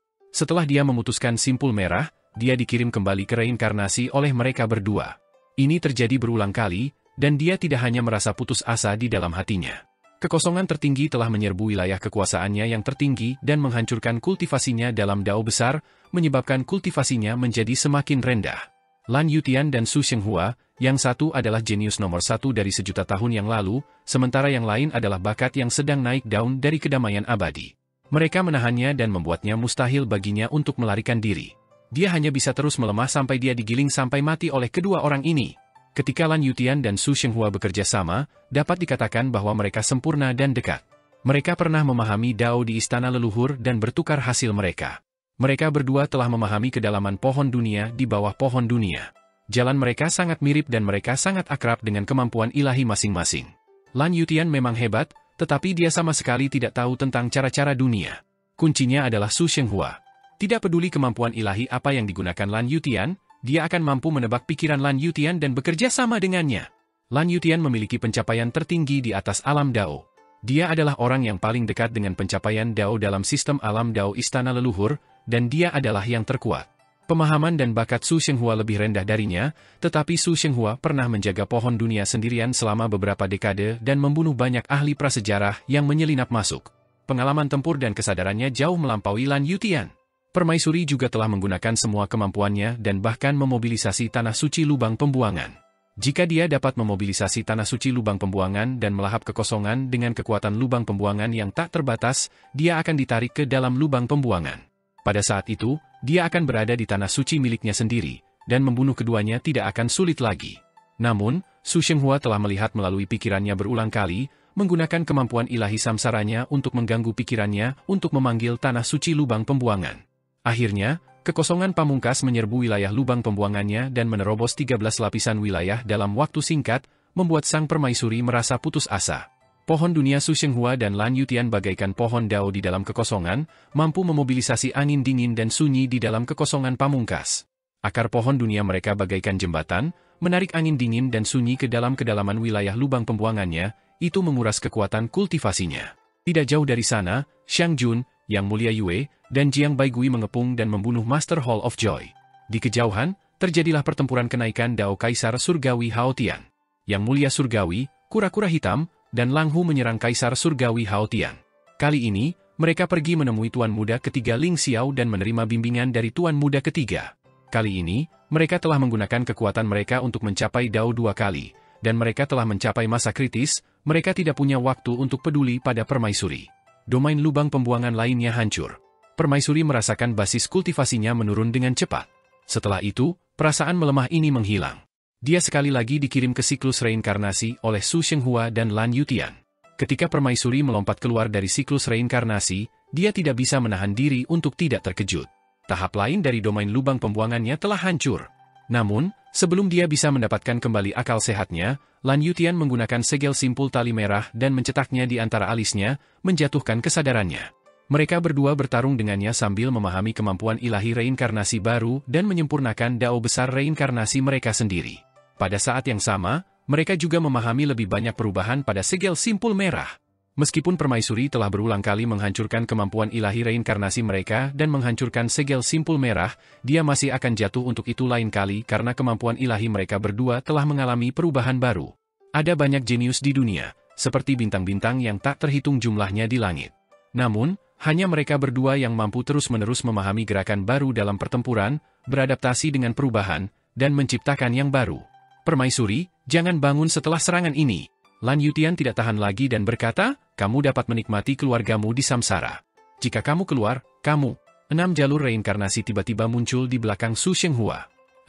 Setelah dia memutuskan simpul merah, dia dikirim kembali ke reinkarnasi oleh mereka berdua. Ini terjadi berulang kali, dan dia tidak hanya merasa putus asa di dalam hatinya. Kekosongan tertinggi telah menyerbu wilayah kekuasaannya yang tertinggi dan menghancurkan kultivasinya dalam dao besar, menyebabkan kultivasinya menjadi semakin rendah. Lan Yutian dan Su Shenghua, yang satu adalah jenius nomor 1 dari sejuta tahun yang lalu, sementara yang lain adalah bakat yang sedang naik daun dari kedamaian abadi. Mereka menahannya dan membuatnya mustahil baginya untuk melarikan diri. Dia hanya bisa terus melemah sampai dia digiling sampai mati oleh kedua orang ini. Ketika Lan Yutian dan Su Shenghua bekerja sama, dapat dikatakan bahwa mereka sempurna dan dekat. Mereka pernah memahami dao di istana leluhur dan bertukar hasil mereka. Mereka berdua telah memahami kedalaman pohon dunia di bawah pohon dunia. Jalan mereka sangat mirip dan mereka sangat akrab dengan kemampuan ilahi masing-masing. Lan Yutian memang hebat, tetapi dia sama sekali tidak tahu tentang cara-cara dunia. Kuncinya adalah Su Shenghua. Tidak peduli kemampuan ilahi apa yang digunakan Lan Yutian, dia akan mampu menebak pikiran Lan Yutian dan bekerja sama dengannya. Lan Yutian memiliki pencapaian tertinggi di atas alam dao. Dia adalah orang yang paling dekat dengan pencapaian dao dalam sistem alam dao istana leluhur, dan dia adalah yang terkuat. Pemahaman dan bakat Su Shenghua lebih rendah darinya, tetapi Su Shenghua pernah menjaga pohon dunia sendirian selama beberapa dekade dan membunuh banyak ahli prasejarah yang menyelinap masuk. Pengalaman tempur dan kesadarannya jauh melampaui Lan Yutian. Permaisuri juga telah menggunakan semua kemampuannya dan bahkan memobilisasi tanah suci lubang pembuangan. Jika dia dapat memobilisasi tanah suci lubang pembuangan dan melahap kekosongan dengan kekuatan lubang pembuangan yang tak terbatas, dia akan ditarik ke dalam lubang pembuangan. Pada saat itu, dia akan berada di tanah suci miliknya sendiri, dan membunuh keduanya tidak akan sulit lagi. Namun, Su Shenghua telah melihat melalui pikirannya berulang kali, menggunakan kemampuan ilahi samsaranya untuk mengganggu pikirannya untuk memanggil tanah suci lubang pembuangan. Akhirnya, kekosongan pamungkas menyerbu wilayah lubang pembuangannya dan menerobos 13 lapisan wilayah dalam waktu singkat, membuat sang permaisuri merasa putus asa. Pohon dunia Su Shenghua dan Lan Yutian bagaikan pohon dao di dalam kekosongan, mampu memobilisasi angin dingin dan sunyi di dalam kekosongan pamungkas. Akar pohon dunia mereka bagaikan jembatan, menarik angin dingin dan sunyi ke dalam kedalaman wilayah lubang pembuangannya, itu menguras kekuatan kultivasinya. Tidak jauh dari sana, Shang Jun, Yang Mulia Yue, dan Jiang Baigui mengepung dan membunuh Master Hall of Joy. Di kejauhan, terjadilah pertempuran kenaikan dao Kaisar Surgawi Hao Tian. Yang Mulia Surgawi, kura-kura hitam, dan Lang Hu menyerang Kaisar Surgawi Hao Tian. Kali ini, mereka pergi menemui Tuan Muda ketiga Ling Xiao dan menerima bimbingan dari Tuan Muda ketiga. Kali ini, mereka telah menggunakan kekuatan mereka untuk mencapai dao 2 kali, dan mereka telah mencapai masa kritis, mereka tidak punya waktu untuk peduli pada permaisuri. Domain lubang pembuangan lainnya hancur. Permaisuri merasakan basis kultivasinya menurun dengan cepat. Setelah itu, perasaan melemah ini menghilang. Dia sekali lagi dikirim ke siklus reinkarnasi oleh Su Shenghua dan Lan Yutian. Ketika permaisuri melompat keluar dari siklus reinkarnasi, dia tidak bisa menahan diri untuk tidak terkejut. Tahap lain dari domain lubang pembuangannya telah hancur. Namun, sebelum dia bisa mendapatkan kembali akal sehatnya, Lan Yutian menggunakan segel simpul tali merah dan mencetaknya di antara alisnya, menjatuhkan kesadarannya. Mereka berdua bertarung dengannya sambil memahami kemampuan ilahi reinkarnasi baru dan menyempurnakan dao besar reinkarnasi mereka sendiri. Pada saat yang sama, mereka juga memahami lebih banyak perubahan pada segel simpul merah. Meskipun permaisuri telah berulang kali menghancurkan kemampuan ilahi reinkarnasi mereka dan menghancurkan segel simpul merah, dia masih akan jatuh untuk itu lain kali karena kemampuan ilahi mereka berdua telah mengalami perubahan baru. Ada banyak jenius di dunia, seperti bintang-bintang yang tak terhitung jumlahnya di langit. Namun, hanya mereka berdua yang mampu terus-menerus memahami gerakan baru dalam pertempuran, beradaptasi dengan perubahan, dan menciptakan yang baru. Permaisuri, jangan bangun setelah serangan ini. Lan Yutian tidak tahan lagi dan berkata, kamu dapat menikmati keluargamu di samsara. Jika kamu keluar, kamu. 6 jalur reinkarnasi tiba-tiba muncul di belakang Su Shenghua.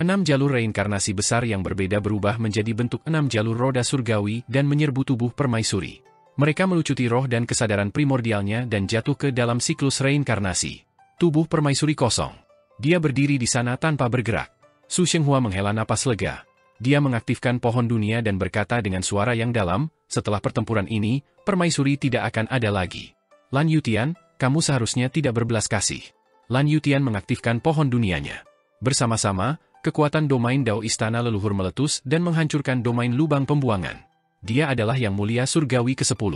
6 jalur reinkarnasi besar yang berbeda berubah menjadi bentuk 6 jalur roda surgawi dan menyerbu tubuh permaisuri. Mereka melucuti roh dan kesadaran primordialnya dan jatuh ke dalam siklus reinkarnasi. Tubuh permaisuri kosong. Dia berdiri di sana tanpa bergerak. Su Shenghua menghela napas lega. Dia mengaktifkan pohon dunia dan berkata dengan suara yang dalam, setelah pertempuran ini, permaisuri tidak akan ada lagi. Lan Yutian, kamu seharusnya tidak berbelas kasih. Lan Yutian mengaktifkan pohon dunianya. Bersama-sama, kekuatan domain Dao Istana Leluhur meletus dan menghancurkan domain lubang pembuangan. Dia adalah yang mulia surgawi ke-10.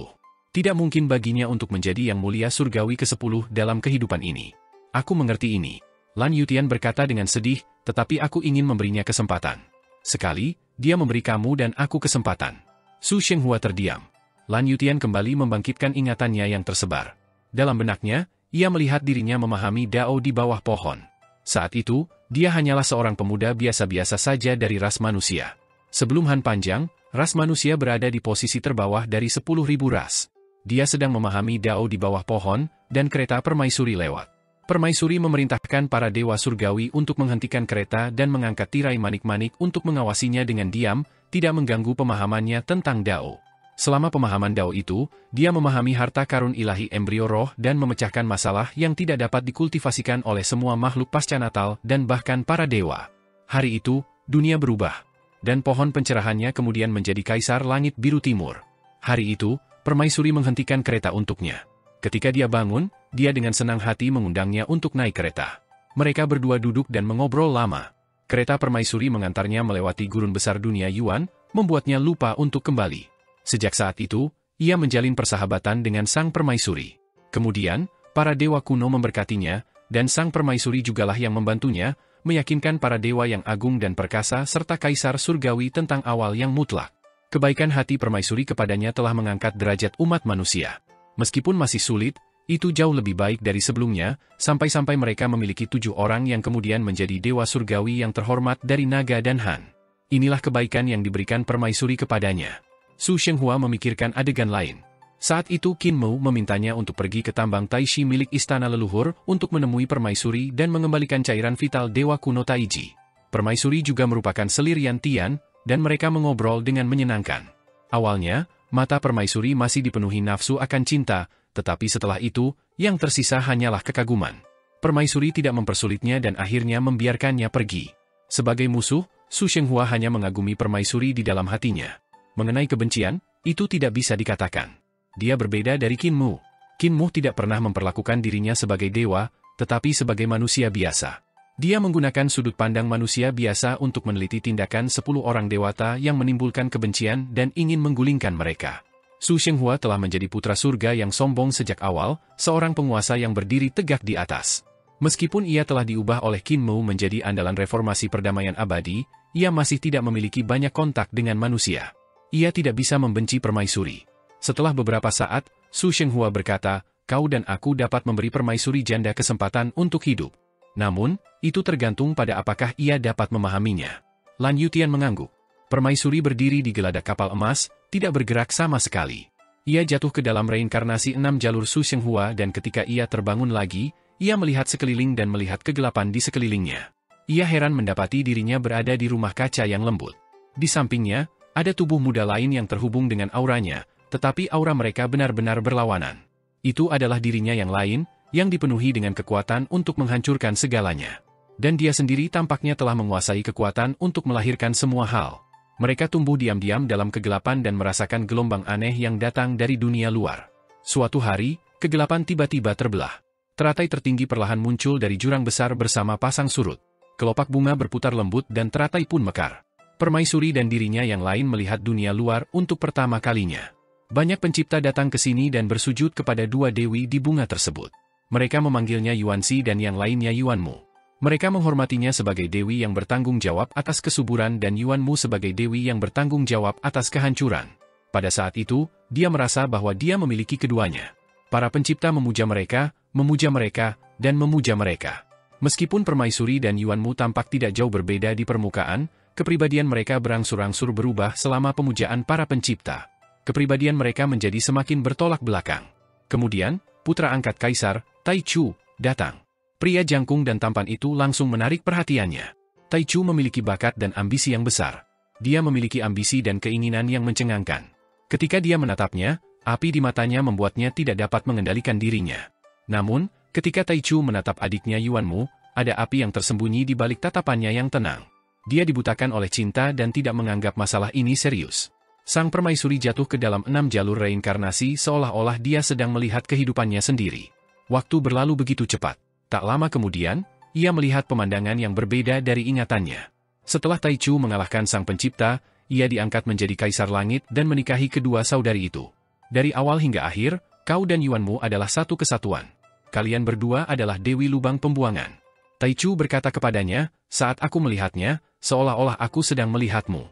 Tidak mungkin baginya untuk menjadi yang mulia surgawi ke-10 dalam kehidupan ini. Aku mengerti ini. Lan Yutian berkata dengan sedih, tetapi aku ingin memberinya kesempatan. Sekali, dia memberi kamu dan aku kesempatan. Su Shenghua terdiam. Lan Yutian kembali membangkitkan ingatannya yang tersebar. Dalam benaknya, ia melihat dirinya memahami Dao di bawah pohon. Saat itu, dia hanyalah seorang pemuda biasa-biasa saja dari ras manusia. Sebelum Han Panjang, ras manusia berada di posisi terbawah dari 10.000 ras. Dia sedang memahami Dao di bawah pohon, dan kereta permaisuri lewat. Permaisuri memerintahkan para dewa surgawi untuk menghentikan kereta dan mengangkat tirai manik-manik untuk mengawasinya dengan diam, tidak mengganggu pemahamannya tentang Dao. Selama pemahaman Dao itu, dia memahami harta karun ilahi embrio roh dan memecahkan masalah yang tidak dapat dikultivasikan oleh semua makhluk pasca natal dan bahkan para dewa. Hari itu, dunia berubah. Dan pohon pencerahannya kemudian menjadi kaisar langit biru timur. Hari itu, permaisuri menghentikan kereta untuknya. Ketika dia bangun, dia dengan senang hati mengundangnya untuk naik kereta. Mereka berdua duduk dan mengobrol lama. Kereta permaisuri mengantarnya melewati gurun besar dunia Yuan, membuatnya lupa untuk kembali. Sejak saat itu, ia menjalin persahabatan dengan sang permaisuri. Kemudian, para dewa kuno memberkatinya, dan sang permaisuri jugalah yang membantunya, meyakinkan para dewa yang agung dan perkasa serta kaisar surgawi tentang awal yang mutlak. Kebaikan hati permaisuri kepadanya telah mengangkat derajat umat manusia. Meskipun masih sulit, itu jauh lebih baik dari sebelumnya, sampai-sampai mereka memiliki 7 orang yang kemudian menjadi dewa surgawi yang terhormat dari naga dan Han. Inilah kebaikan yang diberikan permaisuri kepadanya. Su Shenghua memikirkan adegan lain. Saat itu Qin Mu memintanya untuk pergi ke tambang Taishi milik Istana Leluhur untuk menemui permaisuri dan mengembalikan cairan vital Dewa Kuno Taiji. Permaisuri juga merupakan selir Yantian, dan mereka mengobrol dengan menyenangkan. Awalnya, mata permaisuri masih dipenuhi nafsu akan cinta, tetapi setelah itu, yang tersisa hanyalah kekaguman. Permaisuri tidak mempersulitnya dan akhirnya membiarkannya pergi. Sebagai musuh, Su Shenghua hanya mengagumi permaisuri di dalam hatinya. Mengenai kebencian, itu tidak bisa dikatakan. Dia berbeda dari Qin Mu. Qin Mu tidak pernah memperlakukan dirinya sebagai dewa, tetapi sebagai manusia biasa. Dia menggunakan sudut pandang manusia biasa untuk meneliti tindakan 10 orang dewata yang menimbulkan kebencian dan ingin menggulingkan mereka. Su Shenghua telah menjadi putra surga yang sombong sejak awal, seorang penguasa yang berdiri tegak di atas. Meskipun ia telah diubah oleh Qin Mu menjadi andalan reformasi perdamaian abadi, ia masih tidak memiliki banyak kontak dengan manusia. Ia tidak bisa membenci permaisuri. Setelah beberapa saat, Su Shenghua berkata, "Kau dan aku dapat memberi permaisuri janda kesempatan untuk hidup. Namun, itu tergantung pada apakah ia dapat memahaminya." Lan Yutian mengangguk. Permaisuri berdiri di geladak kapal emas, tidak bergerak sama sekali. Ia jatuh ke dalam reinkarnasi 6 jalur Su Shenghua dan ketika ia terbangun lagi, ia melihat sekeliling dan melihat kegelapan di sekelilingnya. Ia heran mendapati dirinya berada di rumah kaca yang lembut. Di sampingnya, ada tubuh muda lain yang terhubung dengan auranya, tetapi aura mereka benar-benar berlawanan. Itu adalah dirinya yang lain, yang dipenuhi dengan kekuatan untuk menghancurkan segalanya. Dan dia sendiri tampaknya telah menguasai kekuatan untuk melahirkan semua hal. Mereka tumbuh diam-diam dalam kegelapan dan merasakan gelombang aneh yang datang dari dunia luar. Suatu hari, kegelapan tiba-tiba terbelah. Teratai tertinggi perlahan muncul dari jurang besar bersama pasang surut. Kelopak bunga berputar lembut dan teratai pun mekar. Permaisuri dan dirinya yang lain melihat dunia luar untuk pertama kalinya. Banyak pencipta datang ke sini dan bersujud kepada 2 dewi di bunga tersebut. Mereka memanggilnya Yuanxi dan yang lainnya Yuanmu. Mereka menghormatinya sebagai dewi yang bertanggung jawab atas kesuburan dan Yuanmu sebagai dewi yang bertanggung jawab atas kehancuran. Pada saat itu, dia merasa bahwa dia memiliki keduanya. Para pencipta memuja mereka, dan memuja mereka. Meskipun permaisuri dan Yuanmu tampak tidak jauh berbeda di permukaan, kepribadian mereka berangsur-angsur berubah selama pemujaan para pencipta. Kepribadian mereka menjadi semakin bertolak belakang. Kemudian, putra angkat Kaisar, Tai Chu, datang. Pria jangkung dan tampan itu langsung menarik perhatiannya. Taichu memiliki bakat dan ambisi yang besar. Dia memiliki ambisi dan keinginan yang mencengangkan. Ketika dia menatapnya, api di matanya membuatnya tidak dapat mengendalikan dirinya. Namun, ketika Taichu menatap adiknya Yuanmu, ada api yang tersembunyi di balik tatapannya yang tenang. Dia dibutakan oleh cinta dan tidak menganggap masalah ini serius. Sang permaisuri jatuh ke dalam 6 jalur reinkarnasi seolah-olah dia sedang melihat kehidupannya sendiri. Waktu berlalu begitu cepat. Tak lama kemudian, ia melihat pemandangan yang berbeda dari ingatannya. Setelah Taichu mengalahkan sang pencipta, ia diangkat menjadi kaisar langit dan menikahi kedua saudari itu. Dari awal hingga akhir, kau dan Yuanmu adalah satu kesatuan. Kalian berdua adalah Dewi Lubang Pembuangan. Taichu berkata kepadanya, saat aku melihatnya, seolah-olah aku sedang melihatmu.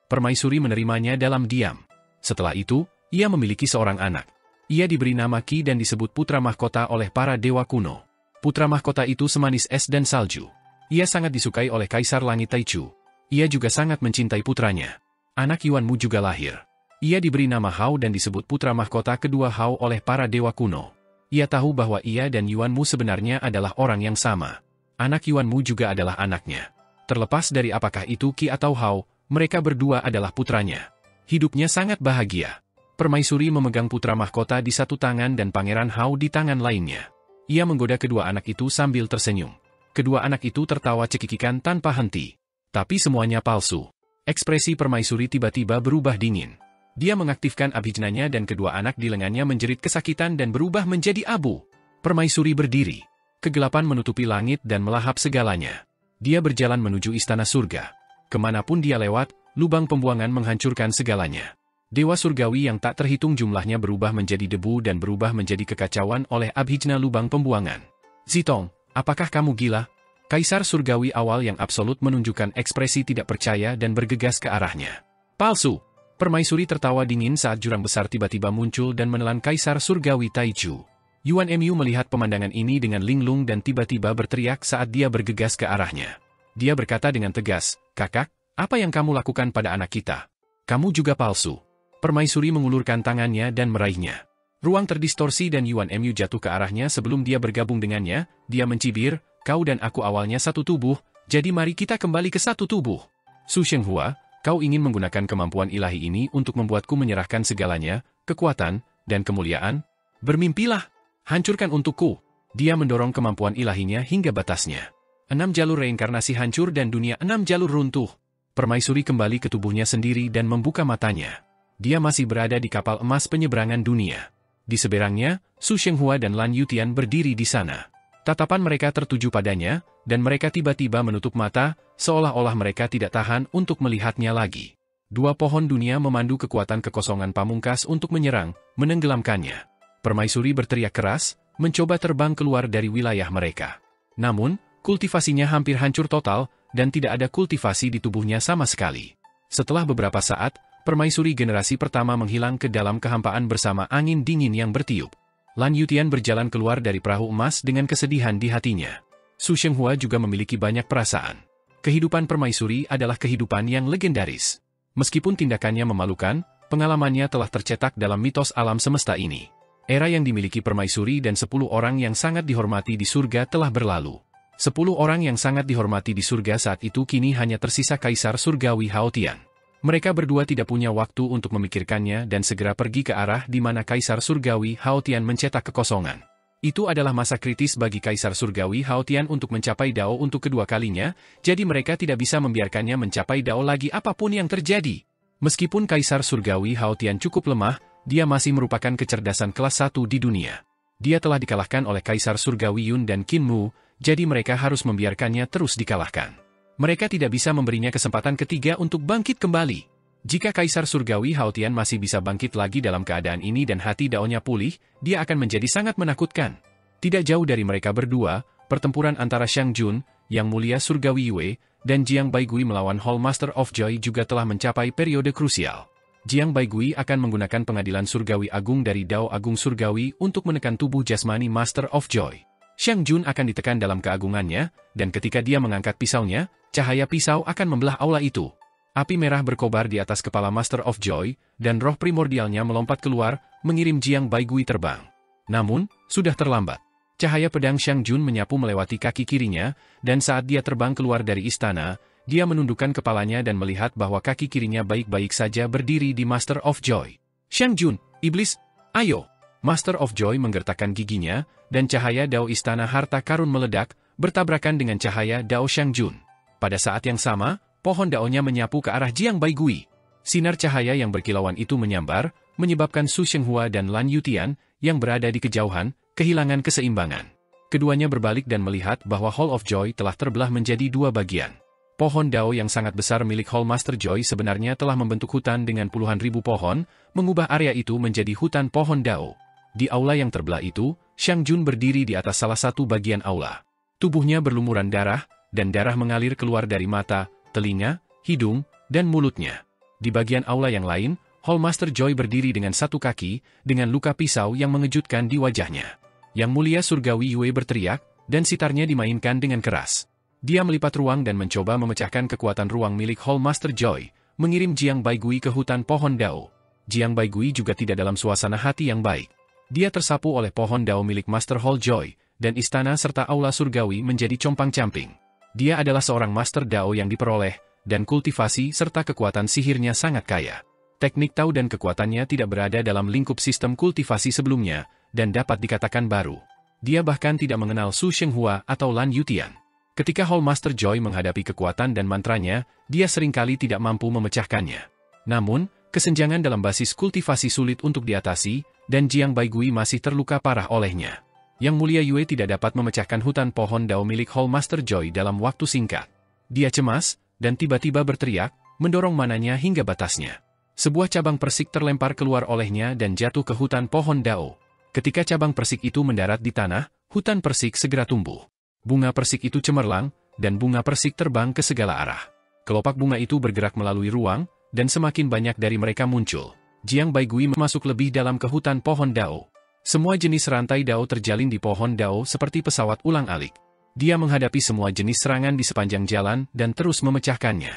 Permaisuri menerimanya dalam diam. Setelah itu, ia memiliki seorang anak. Ia diberi nama Qi dan disebut putra mahkota oleh para dewa kuno. Putra mahkota itu semanis es dan salju. Ia sangat disukai oleh Kaisar Langit Taichu. Ia juga sangat mencintai putranya. Anak Yuanmu juga lahir. Ia diberi nama Hao dan disebut putra mahkota kedua Hao oleh para dewa kuno. Ia tahu bahwa ia dan Yuanmu sebenarnya adalah orang yang sama. Anak Yuanmu juga adalah anaknya. Terlepas dari apakah itu Qi atau Hao, mereka berdua adalah putranya. Hidupnya sangat bahagia. Permaisuri memegang putra mahkota di satu tangan dan Pangeran Hao di tangan lainnya. Ia menggoda kedua anak itu sambil tersenyum. Kedua anak itu tertawa cekikikan tanpa henti. Tapi semuanya palsu. Ekspresi permaisuri tiba-tiba berubah dingin. Dia mengaktifkan abhijnanya dan kedua anak di lengannya menjerit kesakitan dan berubah menjadi abu. Permaisuri berdiri. Kegelapan menutupi langit dan melahap segalanya. Dia berjalan menuju istana surga. Kemanapun dia lewat, lubang pembuangan menghancurkan segalanya. Dewa surgawi yang tak terhitung jumlahnya berubah menjadi debu dan berubah menjadi kekacauan oleh abhijna lubang pembuangan. Zitong, apakah kamu gila? Kaisar surgawi awal yang absolut menunjukkan ekspresi tidak percaya dan bergegas ke arahnya. Palsu! Permaisuri tertawa dingin saat jurang besar tiba-tiba muncul dan menelan Kaisar surgawi Taichu. Yuan Mu melihat pemandangan ini dengan linglung dan tiba-tiba berteriak saat dia bergegas ke arahnya. Dia berkata dengan tegas, "Kakak, apa yang kamu lakukan pada anak kita? Kamu juga palsu." Permaisuri mengulurkan tangannya dan meraihnya. Ruang terdistorsi dan Yuan Mu jatuh ke arahnya sebelum dia bergabung dengannya. Dia mencibir, "Kau dan aku awalnya satu tubuh, jadi mari kita kembali ke satu tubuh." Su Shenghua, kau ingin menggunakan kemampuan ilahi ini untuk membuatku menyerahkan segalanya, kekuatan, dan kemuliaan? Bermimpilah, hancurkan untukku. Dia mendorong kemampuan ilahinya hingga batasnya. 6 jalur reinkarnasi hancur dan dunia 6 jalur runtuh. Permaisuri kembali ke tubuhnya sendiri dan membuka matanya. Dia masih berada di kapal emas penyeberangan dunia. Di seberangnya, Su Shenghua dan Lan Yutian berdiri di sana. Tatapan mereka tertuju padanya, dan mereka tiba-tiba menutup mata, seolah-olah mereka tidak tahan untuk melihatnya lagi. Dua pohon dunia memandu kekuatan kekosongan pamungkas untuk menyerang, menenggelamkannya. Permaisuri berteriak keras, mencoba terbang keluar dari wilayah mereka. Namun, kultivasinya hampir hancur total, dan tidak ada kultivasi di tubuhnya sama sekali. Setelah beberapa saat, permaisuri generasi pertama menghilang ke dalam kehampaan bersama angin dingin yang bertiup. Lan Yutian berjalan keluar dari perahu emas dengan kesedihan di hatinya. Su Shenghua juga memiliki banyak perasaan. Kehidupan permaisuri adalah kehidupan yang legendaris. Meskipun tindakannya memalukan, pengalamannya telah tercetak dalam mitos alam semesta ini. Era yang dimiliki permaisuri dan 10 orang yang sangat dihormati di surga telah berlalu. 10 orang yang sangat dihormati di surga saat itu kini hanya tersisa Kaisar Surgawi Hao Tian. Mereka berdua tidak punya waktu untuk memikirkannya dan segera pergi ke arah di mana Kaisar Surgawi Hao Tian mencetak kekosongan. Itu adalah masa kritis bagi Kaisar Surgawi Hao Tian untuk mencapai Dao untuk kedua kalinya, jadi mereka tidak bisa membiarkannya mencapai Dao lagi apapun yang terjadi. Meskipun Kaisar Surgawi Hao Tian cukup lemah, dia masih merupakan kecerdasan kelas 1 di dunia. Dia telah dikalahkan oleh Kaisar Surgawi Yun dan Qin Mu, jadi mereka harus membiarkannya terus dikalahkan. Mereka tidak bisa memberinya kesempatan ketiga untuk bangkit kembali. Jika Kaisar Surgawi Hao Tian masih bisa bangkit lagi dalam keadaan ini dan hati Dao-nya pulih, dia akan menjadi sangat menakutkan. Tidak jauh dari mereka berdua, pertempuran antara Shang Jun, Yang Mulia Surgawi Yue, dan Jiang Baigui melawan Hall Master of Joy juga telah mencapai periode krusial. Jiang Baigui akan menggunakan pengadilan Surgawi Agung dari Dao Agung Surgawi untuk menekan tubuh jasmani Master of Joy. Shang Jun akan ditekan dalam keagungannya, dan ketika dia mengangkat pisaunya, cahaya pisau akan membelah aula itu. Api merah berkobar di atas kepala Master of Joy, dan roh primordialnya melompat keluar, mengirim Jiang Baigui terbang. Namun, sudah terlambat. Cahaya pedang Xiang Jun menyapu melewati kaki kirinya, dan saat dia terbang keluar dari istana, dia menundukkan kepalanya dan melihat bahwa kaki kirinya baik-baik saja berdiri di Master of Joy. Xiang Jun, iblis, ayo! Master of Joy menggertakkan giginya, dan cahaya dao istana harta karun meledak, bertabrakan dengan cahaya dao Xiang Jun. Pada saat yang sama, pohon daonya menyapu ke arah Jiang Baigui. Sinar cahaya yang berkilauan itu menyambar, menyebabkan Su Shenghua dan Lan Yutian, yang berada di kejauhan, kehilangan keseimbangan. Keduanya berbalik dan melihat bahwa Hall of Joy telah terbelah menjadi dua bagian. Pohon dao yang sangat besar milik Hall Master Joy sebenarnya telah membentuk hutan dengan puluhan ribu pohon, mengubah area itu menjadi hutan pohon dao. Di aula yang terbelah itu, Xiang Jun berdiri di atas salah satu bagian aula. Tubuhnya berlumuran darah, dan darah mengalir keluar dari mata, telinga, hidung, dan mulutnya. Di bagian aula yang lain, Hall Master Joy berdiri dengan satu kaki, dengan luka pisau yang mengejutkan di wajahnya. Yang Mulia Surgawi Yue berteriak, dan sitarnya dimainkan dengan keras. Dia melipat ruang dan mencoba memecahkan kekuatan ruang milik Hall Master Joy, mengirim Jiang Baigui ke hutan pohon dao. Jiang Baigui juga tidak dalam suasana hati yang baik. Dia tersapu oleh pohon dao milik Master Hall Joy, dan istana serta aula surgawi menjadi compang-camping. Dia adalah seorang Master Dao yang diperoleh, dan kultivasi serta kekuatan sihirnya sangat kaya. Teknik Tao dan kekuatannya tidak berada dalam lingkup sistem kultivasi sebelumnya, dan dapat dikatakan baru. Dia bahkan tidak mengenal Su Shenghua atau Lan Yutian. Ketika Hall Master Joy menghadapi kekuatan dan mantranya, dia seringkali tidak mampu memecahkannya. Namun, kesenjangan dalam basis kultivasi sulit untuk diatasi, dan Jiang Baigui masih terluka parah olehnya. Yang Mulia Yue tidak dapat memecahkan hutan pohon dao milik Hall Master Joy dalam waktu singkat. Dia cemas, dan tiba-tiba berteriak, mendorong mananya hingga batasnya. Sebuah cabang persik terlempar keluar olehnya dan jatuh ke hutan pohon dao. Ketika cabang persik itu mendarat di tanah, hutan persik segera tumbuh. Bunga persik itu cemerlang, dan bunga persik terbang ke segala arah. Kelopak bunga itu bergerak melalui ruang, dan semakin banyak dari mereka muncul. Jiang Baigui masuk lebih dalam ke hutan pohon dao. Semua jenis rantai dao terjalin di pohon dao seperti pesawat ulang-alik. Dia menghadapi semua jenis serangan di sepanjang jalan dan terus memecahkannya.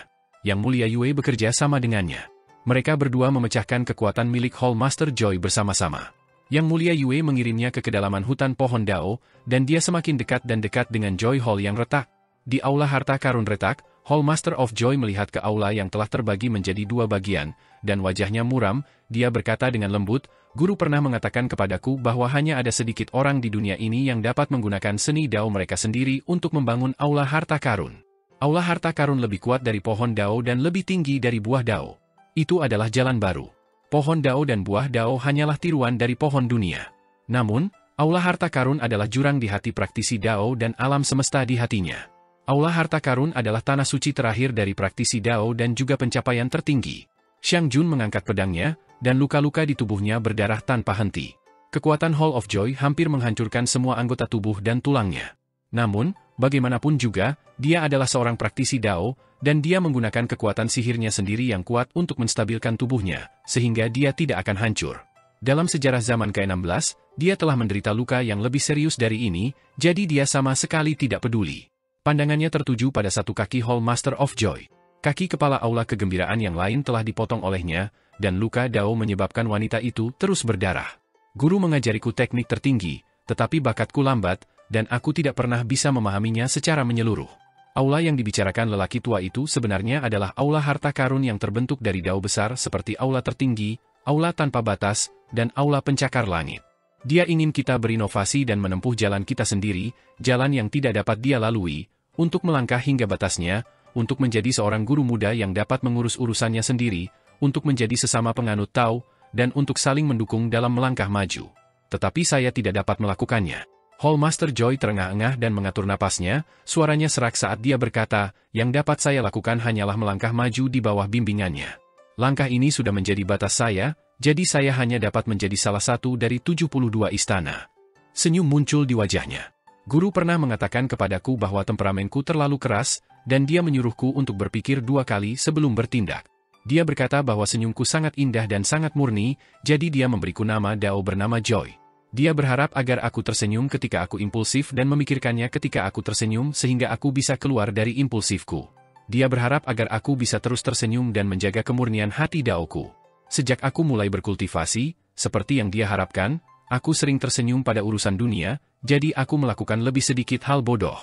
Yang Mulia Yue bekerja sama dengannya. Mereka berdua memecahkan kekuatan milik Hall Master Joy bersama-sama. Yang Mulia Yue mengirimnya ke kedalaman hutan pohon dao, dan dia semakin dekat dan dekat dengan Joy Hall yang retak. Di aula harta karun retak, Hall Master of Joy melihat ke aula yang telah terbagi menjadi dua bagian, dan wajahnya muram. Dia berkata dengan lembut, "Guru pernah mengatakan kepadaku bahwa hanya ada sedikit orang di dunia ini yang dapat menggunakan seni dao mereka sendiri untuk membangun aula harta karun. Aula harta karun lebih kuat dari pohon dao dan lebih tinggi dari buah dao. Itu adalah jalan baru. Pohon dao dan buah dao hanyalah tiruan dari pohon dunia. Namun, aula harta karun adalah jurang di hati praktisi dao dan alam semesta di hatinya. Aula harta karun adalah tanah suci terakhir dari praktisi dao dan juga pencapaian tertinggi." Xiang Jun mengangkat pedangnya, dan luka-luka di tubuhnya berdarah tanpa henti. Kekuatan Hall of Joy hampir menghancurkan semua anggota tubuh dan tulangnya. Namun, bagaimanapun juga, dia adalah seorang praktisi dao, dan dia menggunakan kekuatan sihirnya sendiri yang kuat untuk menstabilkan tubuhnya, sehingga dia tidak akan hancur. Dalam sejarah zaman ke-16, dia telah menderita luka yang lebih serius dari ini, jadi dia sama sekali tidak peduli. Pandangannya tertuju pada satu kaki Hall Master of Joy. Kaki kepala aula kegembiraan yang lain telah dipotong olehnya, dan luka dao menyebabkan wanita itu terus berdarah. "Guru mengajariku teknik tertinggi, tetapi bakatku lambat, dan aku tidak pernah bisa memahaminya secara menyeluruh." Aula yang dibicarakan lelaki tua itu sebenarnya adalah aula harta karun yang terbentuk dari dao besar seperti aula tertinggi, aula tanpa batas, dan aula pencakar langit. Dia ingin kita berinovasi dan menempuh jalan kita sendiri, jalan yang tidak dapat dia lalui, untuk melangkah hingga batasnya, untuk menjadi seorang guru muda yang dapat mengurus urusannya sendiri, untuk menjadi sesama penganut Tao, dan untuk saling mendukung dalam melangkah maju. Tetapi saya tidak dapat melakukannya. Hall Master Joy terengah-engah dan mengatur napasnya, suaranya serak saat dia berkata, "Yang dapat saya lakukan hanyalah melangkah maju di bawah bimbingannya. Langkah ini sudah menjadi batas saya, jadi saya hanya dapat menjadi salah satu dari 72 istana." Senyum muncul di wajahnya. "Guru pernah mengatakan kepadaku bahwa temperamenku terlalu keras, dan dia menyuruhku untuk berpikir dua kali sebelum bertindak. Dia berkata bahwa senyumku sangat indah dan sangat murni, jadi dia memberiku nama dao bernama Joy. Dia berharap agar aku tersenyum ketika aku impulsif dan memikirkannya ketika aku tersenyum sehingga aku bisa keluar dari impulsifku. Dia berharap agar aku bisa terus tersenyum dan menjaga kemurnian hati daoku. Sejak aku mulai berkultivasi, seperti yang dia harapkan, Aku sering tersenyum pada urusan dunia, jadi aku melakukan lebih sedikit hal bodoh.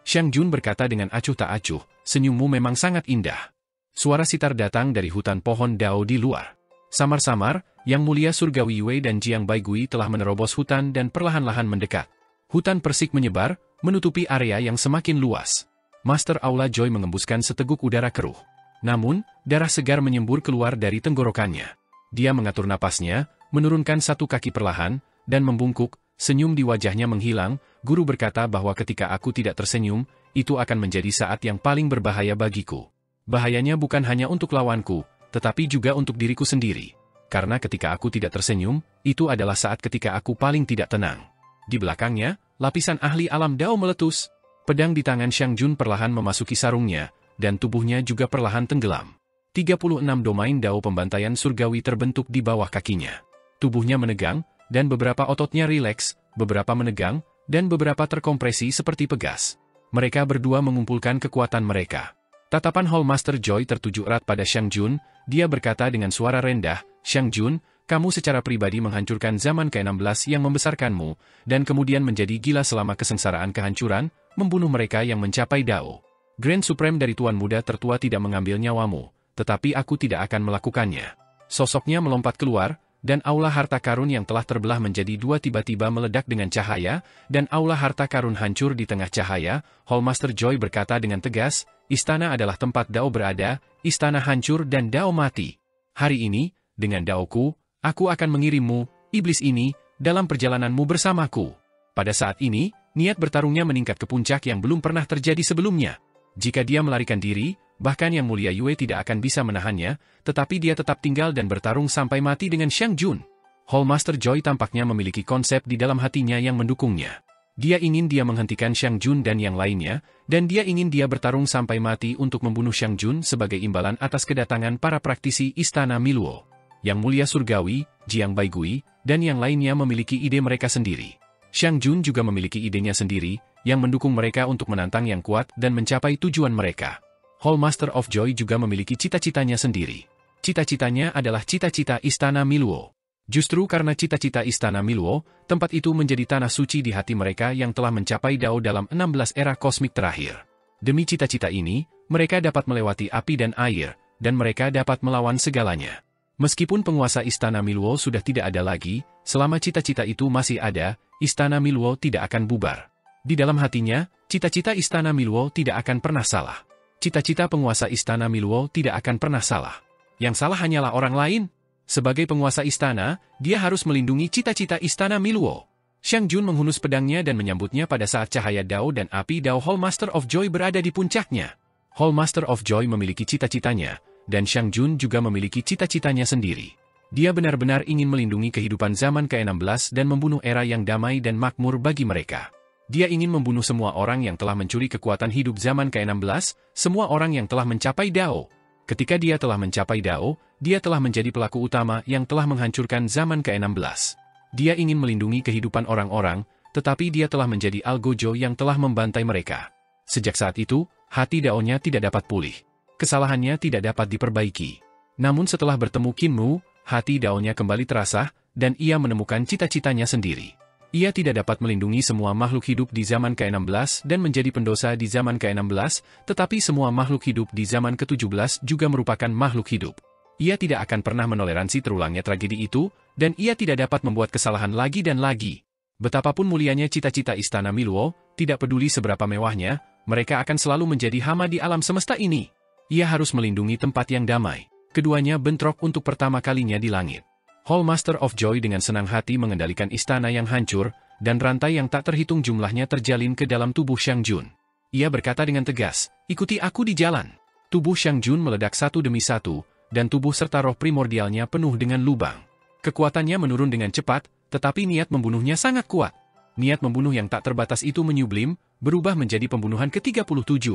Xiang Jun berkata dengan acuh tak acuh, senyummu memang sangat indah. Suara sitar datang dari hutan pohon dao di luar. Samar-samar, Yang Mulia Surgawi Yue dan Jiang Baigui telah menerobos hutan dan perlahan-lahan mendekat. Hutan persik menyebar, menutupi area yang semakin luas. Master Aula Joy mengembuskan seteguk udara keruh. Namun, darah segar menyembur keluar dari tenggorokannya. Dia mengatur napasnya, menurunkan satu kaki perlahan, dan membungkuk, senyum di wajahnya menghilang. Guru berkata bahwa ketika aku tidak tersenyum, itu akan menjadi saat yang paling berbahaya bagiku. Bahayanya bukan hanya untuk lawanku, tetapi juga untuk diriku sendiri. Karena ketika aku tidak tersenyum, itu adalah saat ketika aku paling tidak tenang. Di belakangnya, lapisan ahli alam Dao meletus. Pedang di tangan Xiang Jun perlahan memasuki sarungnya, dan tubuhnya juga perlahan tenggelam. 36 domain Dao pembantaian surgawi terbentuk di bawah kakinya. Tubuhnya menegang, dan beberapa ototnya rileks, beberapa menegang, dan beberapa terkompresi seperti pegas. Mereka berdua mengumpulkan kekuatan mereka. Tatapan Hall Master Joy tertuju erat pada Xiang Jun. Dia berkata dengan suara rendah, Xiang Jun, kamu secara pribadi menghancurkan zaman ke-16 yang membesarkanmu, dan kemudian menjadi gila selama kesengsaraan kehancuran, membunuh mereka yang mencapai Dao. Grand Supreme dari Tuan Muda Tertua tidak mengambil nyawamu, tetapi aku tidak akan melakukannya. Sosoknya melompat keluar, dan aula harta karun yang telah terbelah menjadi dua tiba-tiba meledak dengan cahaya, dan aula harta karun hancur di tengah cahaya. Hall Master Joy berkata dengan tegas, istana adalah tempat Dao berada, istana hancur dan Dao mati. Hari ini, dengan Daoku, aku akan mengirimmu, iblis ini, dalam perjalananmu bersamaku. Pada saat ini, niat bertarungnya meningkat ke puncak yang belum pernah terjadi sebelumnya. Jika dia melarikan diri, bahkan Yang Mulia Yue tidak akan bisa menahannya, tetapi dia tetap tinggal dan bertarung sampai mati dengan Xiang Jun. Hall Master Joy tampaknya memiliki konsep di dalam hatinya yang mendukungnya. Dia ingin dia menghentikan Xiang Jun dan yang lainnya, dan dia ingin dia bertarung sampai mati untuk membunuh Xiang Jun sebagai imbalan atas kedatangan para praktisi Istana Miluo. Yang Mulia Surgawi, Jiang Baigui, dan yang lainnya memiliki ide mereka sendiri. Xiang Jun juga memiliki idenya sendiri, yang mendukung mereka untuk menantang yang kuat dan mencapai tujuan mereka. Hall Master of Joy juga memiliki cita-citanya sendiri. Cita-citanya adalah cita-cita Istana Miluo. Justru karena cita-cita Istana Miluo, tempat itu menjadi tanah suci di hati mereka yang telah mencapai Dao dalam 16 era kosmik terakhir. Demi cita-cita ini, mereka dapat melewati api dan air, dan mereka dapat melawan segalanya. Meskipun penguasa Istana Miluo sudah tidak ada lagi, selama cita-cita itu masih ada, Istana Miluo tidak akan bubar. Di dalam hatinya, cita-cita Istana Miluo tidak akan pernah salah. Cita-cita penguasa Istana Miluo tidak akan pernah salah. Yang salah hanyalah orang lain. Sebagai penguasa istana, dia harus melindungi cita-cita Istana Miluo. Xiang Jun menghunus pedangnya dan menyambutnya pada saat cahaya Dao dan api Dao Hall Master of Joy berada di puncaknya. Hall Master of Joy memiliki cita-citanya, dan Xiang Jun juga memiliki cita-citanya sendiri. Dia benar-benar ingin melindungi kehidupan zaman ke-16 dan membunuh era yang damai dan makmur bagi mereka. Dia ingin membunuh semua orang yang telah mencuri kekuatan hidup zaman ke-16, semua orang yang telah mencapai Dao. Ketika dia telah mencapai Dao, dia telah menjadi pelaku utama yang telah menghancurkan zaman ke-16. Dia ingin melindungi kehidupan orang-orang, tetapi dia telah menjadi algojo yang telah membantai mereka. Sejak saat itu, hati Dao-nya tidak dapat pulih. Kesalahannya tidak dapat diperbaiki. Namun setelah bertemu Qin Mu, hati Dao-nya kembali terasah, dan ia menemukan cita-citanya sendiri. Ia tidak dapat melindungi semua makhluk hidup di zaman ke-16 dan menjadi pendosa di zaman ke-16, tetapi semua makhluk hidup di zaman ke-17 juga merupakan makhluk hidup. Ia tidak akan pernah menoleransi terulangnya tragedi itu, dan ia tidak dapat membuat kesalahan lagi dan lagi. Betapapun mulianya cita-cita Istana Miluo, tidak peduli seberapa mewahnya, mereka akan selalu menjadi hama di alam semesta ini. Ia harus melindungi tempat yang damai. Keduanya bentrok untuk pertama kalinya di langit. Hall Master of Joy dengan senang hati mengendalikan istana yang hancur, dan rantai yang tak terhitung jumlahnya terjalin ke dalam tubuh Xiang Jun. Ia berkata dengan tegas, ikuti aku di jalan. Tubuh Xiang Jun meledak satu demi satu, dan tubuh serta roh primordialnya penuh dengan lubang. Kekuatannya menurun dengan cepat, tetapi niat membunuhnya sangat kuat. Niat membunuh yang tak terbatas itu menyublim, berubah menjadi pembunuhan ke-37.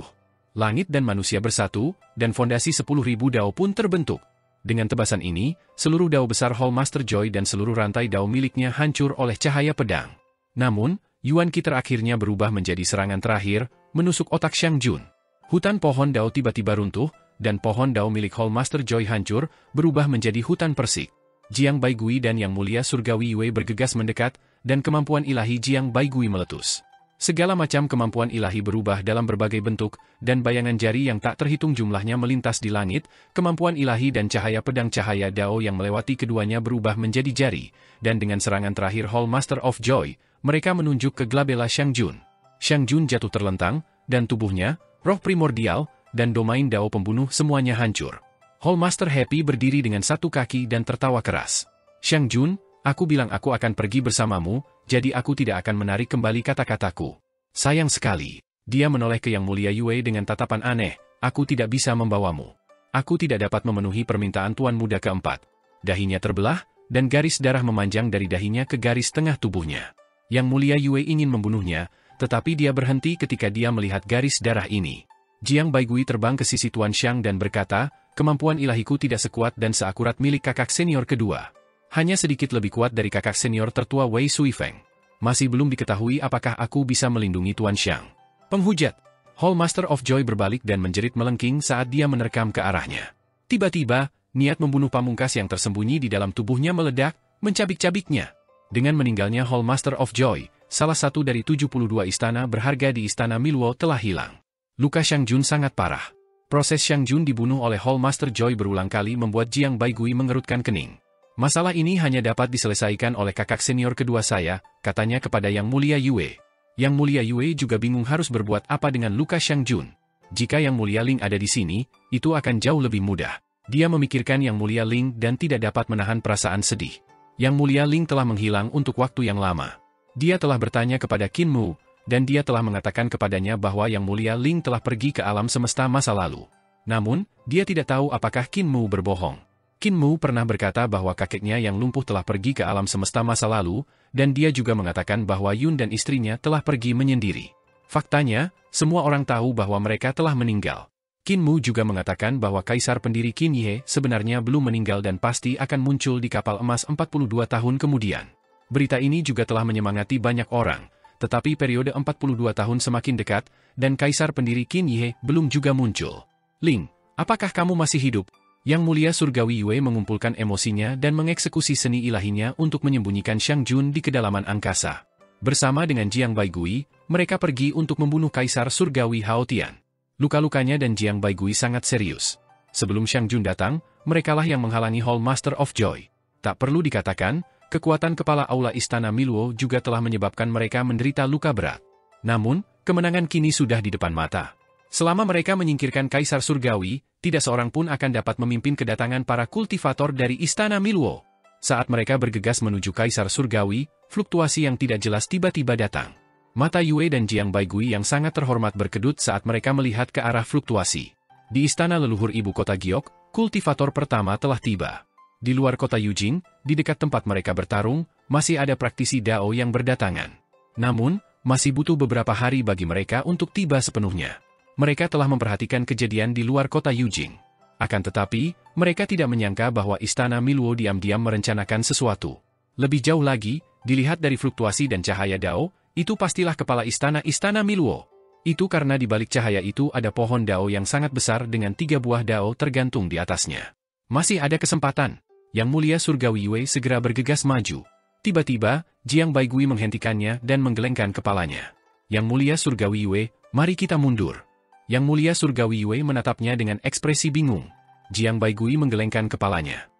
Langit dan manusia bersatu, dan fondasi 10.000 Dao pun terbentuk. Dengan tebasan ini, seluruh Dao besar Hall Master Joy dan seluruh rantai Dao miliknya hancur oleh cahaya pedang. Namun, Yuan Qi terakhirnya berubah menjadi serangan terakhir, menusuk otak Xiang Jun. Hutan pohon Dao tiba-tiba runtuh, dan pohon Dao milik Hall Master Joy hancur, berubah menjadi hutan persik. Jiang Baigui dan Yang Mulia Surgawi Yue bergegas mendekat, dan kemampuan ilahi Jiang Baigui meletus. Segala macam kemampuan ilahi berubah dalam berbagai bentuk, dan bayangan jari yang tak terhitung jumlahnya melintas di langit, kemampuan ilahi dan cahaya pedang cahaya Dao yang melewati keduanya berubah menjadi jari, dan dengan serangan terakhir Hall Master of Joy, mereka menunjuk ke Glabella Shang Jun. Shang Jun jatuh terlentang, dan tubuhnya, roh primordial, dan domain Dao pembunuh semuanya hancur. Hall Master Happy berdiri dengan satu kaki dan tertawa keras. Shang Jun, aku bilang aku akan pergi bersamamu, jadi aku tidak akan menarik kembali kata-kataku. Sayang sekali. Dia menoleh ke Yang Mulia Yue dengan tatapan aneh, aku tidak bisa membawamu. Aku tidak dapat memenuhi permintaan Tuan Muda keempat. Dahinya terbelah, dan garis darah memanjang dari dahinya ke garis tengah tubuhnya. Yang Mulia Yue ingin membunuhnya, tetapi dia berhenti ketika dia melihat garis darah ini. Jiang Baigui terbang ke sisi Tuan Xiang dan berkata, kemampuan ilahiku tidak sekuat dan seakurat milik kakak senior kedua. Hanya sedikit lebih kuat dari kakak senior tertua Wei Suifeng. Masih belum diketahui apakah aku bisa melindungi Tuan Xiang. Penghujat. Hall Master of Joy berbalik dan menjerit melengking saat dia menerkam ke arahnya. Tiba-tiba, niat membunuh pamungkas yang tersembunyi di dalam tubuhnya meledak, mencabik-cabiknya. Dengan meninggalnya Hall Master of Joy, salah satu dari 72 istana berharga di Istana Miluo telah hilang. Luka Shang Jun sangat parah. Proses Shang Jun dibunuh oleh Hall Master Joy berulang kali membuat Jiang Baigui mengerutkan kening. Masalah ini hanya dapat diselesaikan oleh kakak senior kedua saya, katanya kepada Yang Mulia Yue. Yang Mulia Yue juga bingung harus berbuat apa dengan luka Shang Jun. Jika Yang Mulia Ling ada di sini, itu akan jauh lebih mudah. Dia memikirkan Yang Mulia Ling dan tidak dapat menahan perasaan sedih. Yang Mulia Ling telah menghilang untuk waktu yang lama. Dia telah bertanya kepada Qin Mu, dan dia telah mengatakan kepadanya bahwa Yang Mulia Ling telah pergi ke alam semesta masa lalu. Namun, dia tidak tahu apakah Qin Mu berbohong. Qin Mu pernah berkata bahwa kakeknya yang lumpuh telah pergi ke alam semesta masa lalu, dan dia juga mengatakan bahwa Yun dan istrinya telah pergi menyendiri. Faktanya, semua orang tahu bahwa mereka telah meninggal. Qin Mu juga mengatakan bahwa kaisar pendiri Qin Ye sebenarnya belum meninggal dan pasti akan muncul di kapal emas 42 tahun kemudian. Berita ini juga telah menyemangati banyak orang, tetapi periode 42 tahun semakin dekat, dan kaisar pendiri Qin Ye belum juga muncul. Ling, apakah kamu masih hidup? Yang Mulia Surgawi Yue mengumpulkan emosinya dan mengeksekusi seni ilahinya untuk menyembunyikan Shang Jun di kedalaman angkasa. Bersama dengan Jiang Baigui, mereka pergi untuk membunuh Kaisar Surgawi Hao Tian. Luka-lukanya dan Jiang Baigui sangat serius. Sebelum Shang Jun datang, merekalah yang menghalangi Hall Master of Joy. Tak perlu dikatakan, kekuatan kepala aula Istana Miluo juga telah menyebabkan mereka menderita luka berat. Namun, kemenangan kini sudah di depan mata. Selama mereka menyingkirkan Kaisar Surgawi, tidak seorang pun akan dapat memimpin kedatangan para kultivator dari Istana Miluo. Saat mereka bergegas menuju Kaisar Surgawi, fluktuasi yang tidak jelas tiba-tiba datang. Mata Yue dan Jiang Baigui yang sangat terhormat berkedut saat mereka melihat ke arah fluktuasi. Di Istana Leluhur Ibu Kota Giok, kultivator pertama telah tiba. Di luar kota Yujing, di dekat tempat mereka bertarung, masih ada praktisi Dao yang berdatangan. Namun, masih butuh beberapa hari bagi mereka untuk tiba sepenuhnya. Mereka telah memperhatikan kejadian di luar kota Yujing. Akan tetapi, mereka tidak menyangka bahwa Istana Miluo diam-diam merencanakan sesuatu. Lebih jauh lagi, dilihat dari fluktuasi dan cahaya Dao, itu pastilah kepala Istana Miluo. Itu karena di balik cahaya itu ada pohon Dao yang sangat besar dengan 3 buah Dao tergantung di atasnya. Masih ada kesempatan. Yang Mulia Surgawi Yue segera bergegas maju. Tiba-tiba, Jiang Baigui menghentikannya dan menggelengkan kepalanya. Yang Mulia Surgawi Yue, mari kita mundur. Yang Mulia Surgawi Yue menatapnya dengan ekspresi bingung. Jiang Baigui menggelengkan kepalanya.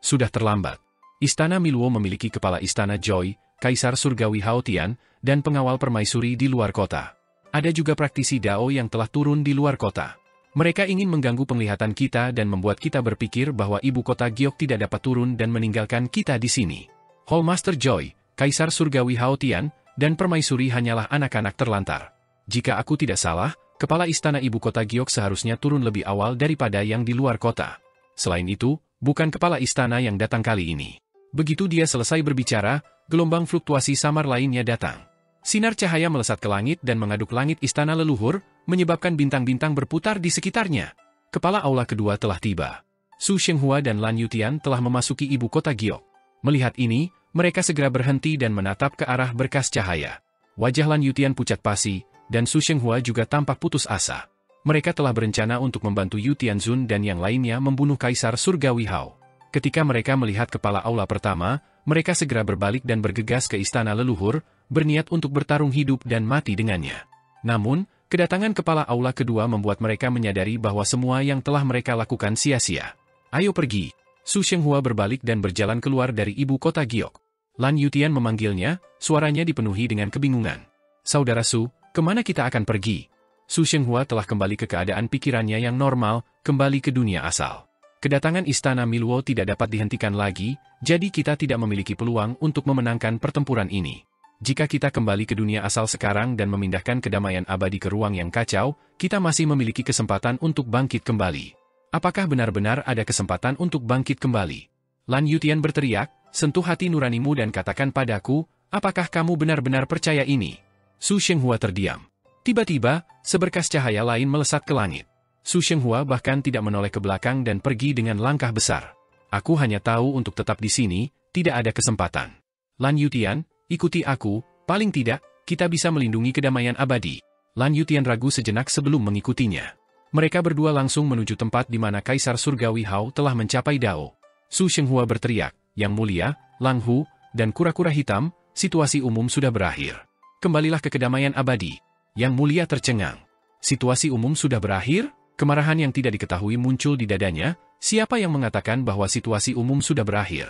Sudah terlambat. Istana Miluo memiliki kepala Istana Joy, Kaisar Surgawi Hao Tian, dan pengawal permaisuri di luar kota. Ada juga praktisi Dao yang telah turun di luar kota. Mereka ingin mengganggu penglihatan kita dan membuat kita berpikir bahwa ibu kota Giok tidak dapat turun dan meninggalkan kita di sini. Hall Master Joy, Kaisar Surgawi Hao Tian, dan permaisuri hanyalah anak-anak terlantar. Jika aku tidak salah, kepala istana ibu kota Giok seharusnya turun lebih awal daripada yang di luar kota. Selain itu, bukan kepala istana yang datang kali ini. Begitu dia selesai berbicara, gelombang fluktuasi samar lainnya datang. Sinar cahaya melesat ke langit dan mengaduk langit istana leluhur, menyebabkan bintang-bintang berputar di sekitarnya. Kepala aula kedua telah tiba. Su Shenghua dan Lan Yutian telah memasuki ibu kota Giok. Melihat ini, mereka segera berhenti dan menatap ke arah berkas cahaya. Wajah Lan Yutian pucat pasi, dan Su Shenghua juga tampak putus asa. Mereka telah berencana untuk membantu Yu Tianzun dan yang lainnya membunuh Kaisar Surgawi Hao. Ketika mereka melihat kepala aula pertama, mereka segera berbalik dan bergegas ke istana leluhur, berniat untuk bertarung hidup dan mati dengannya. Namun, kedatangan kepala aula kedua membuat mereka menyadari bahwa semua yang telah mereka lakukan sia-sia. Ayo pergi. Su Shenghua berbalik dan berjalan keluar dari ibu kota Giok. Lan Yutian memanggilnya, suaranya dipenuhi dengan kebingungan. Saudara Su, kemana kita akan pergi? Su Shenghua telah kembali ke keadaan pikirannya yang normal, kembali ke dunia asal. Kedatangan istana Milwo tidak dapat dihentikan lagi, jadi kita tidak memiliki peluang untuk memenangkan pertempuran ini. Jika kita kembali ke dunia asal sekarang dan memindahkan kedamaian abadi ke ruang yang kacau, kita masih memiliki kesempatan untuk bangkit kembali. Apakah benar-benar ada kesempatan untuk bangkit kembali? Lan Yutian berteriak, sentuh hati nuranimu dan katakan padaku, apakah kamu benar-benar percaya ini? Su Shenghua terdiam. Tiba-tiba, seberkas cahaya lain melesat ke langit. Su Shenghua bahkan tidak menoleh ke belakang dan pergi dengan langkah besar. Aku hanya tahu untuk tetap di sini, tidak ada kesempatan. Lan Yutian, ikuti aku, paling tidak, kita bisa melindungi kedamaian abadi. Lan Yutian ragu sejenak sebelum mengikutinya. Mereka berdua langsung menuju tempat di mana Kaisar Surgawi Hao telah mencapai Dao. Su Shenghua berteriak, Yang Mulia, Lang Hu, dan kura-kura hitam, situasi umum sudah berakhir. Kembalilah ke kedamaian abadi. Yang Mulia tercengang. Situasi umum sudah berakhir? Kemarahan yang tidak diketahui muncul di dadanya, siapa yang mengatakan bahwa situasi umum sudah berakhir?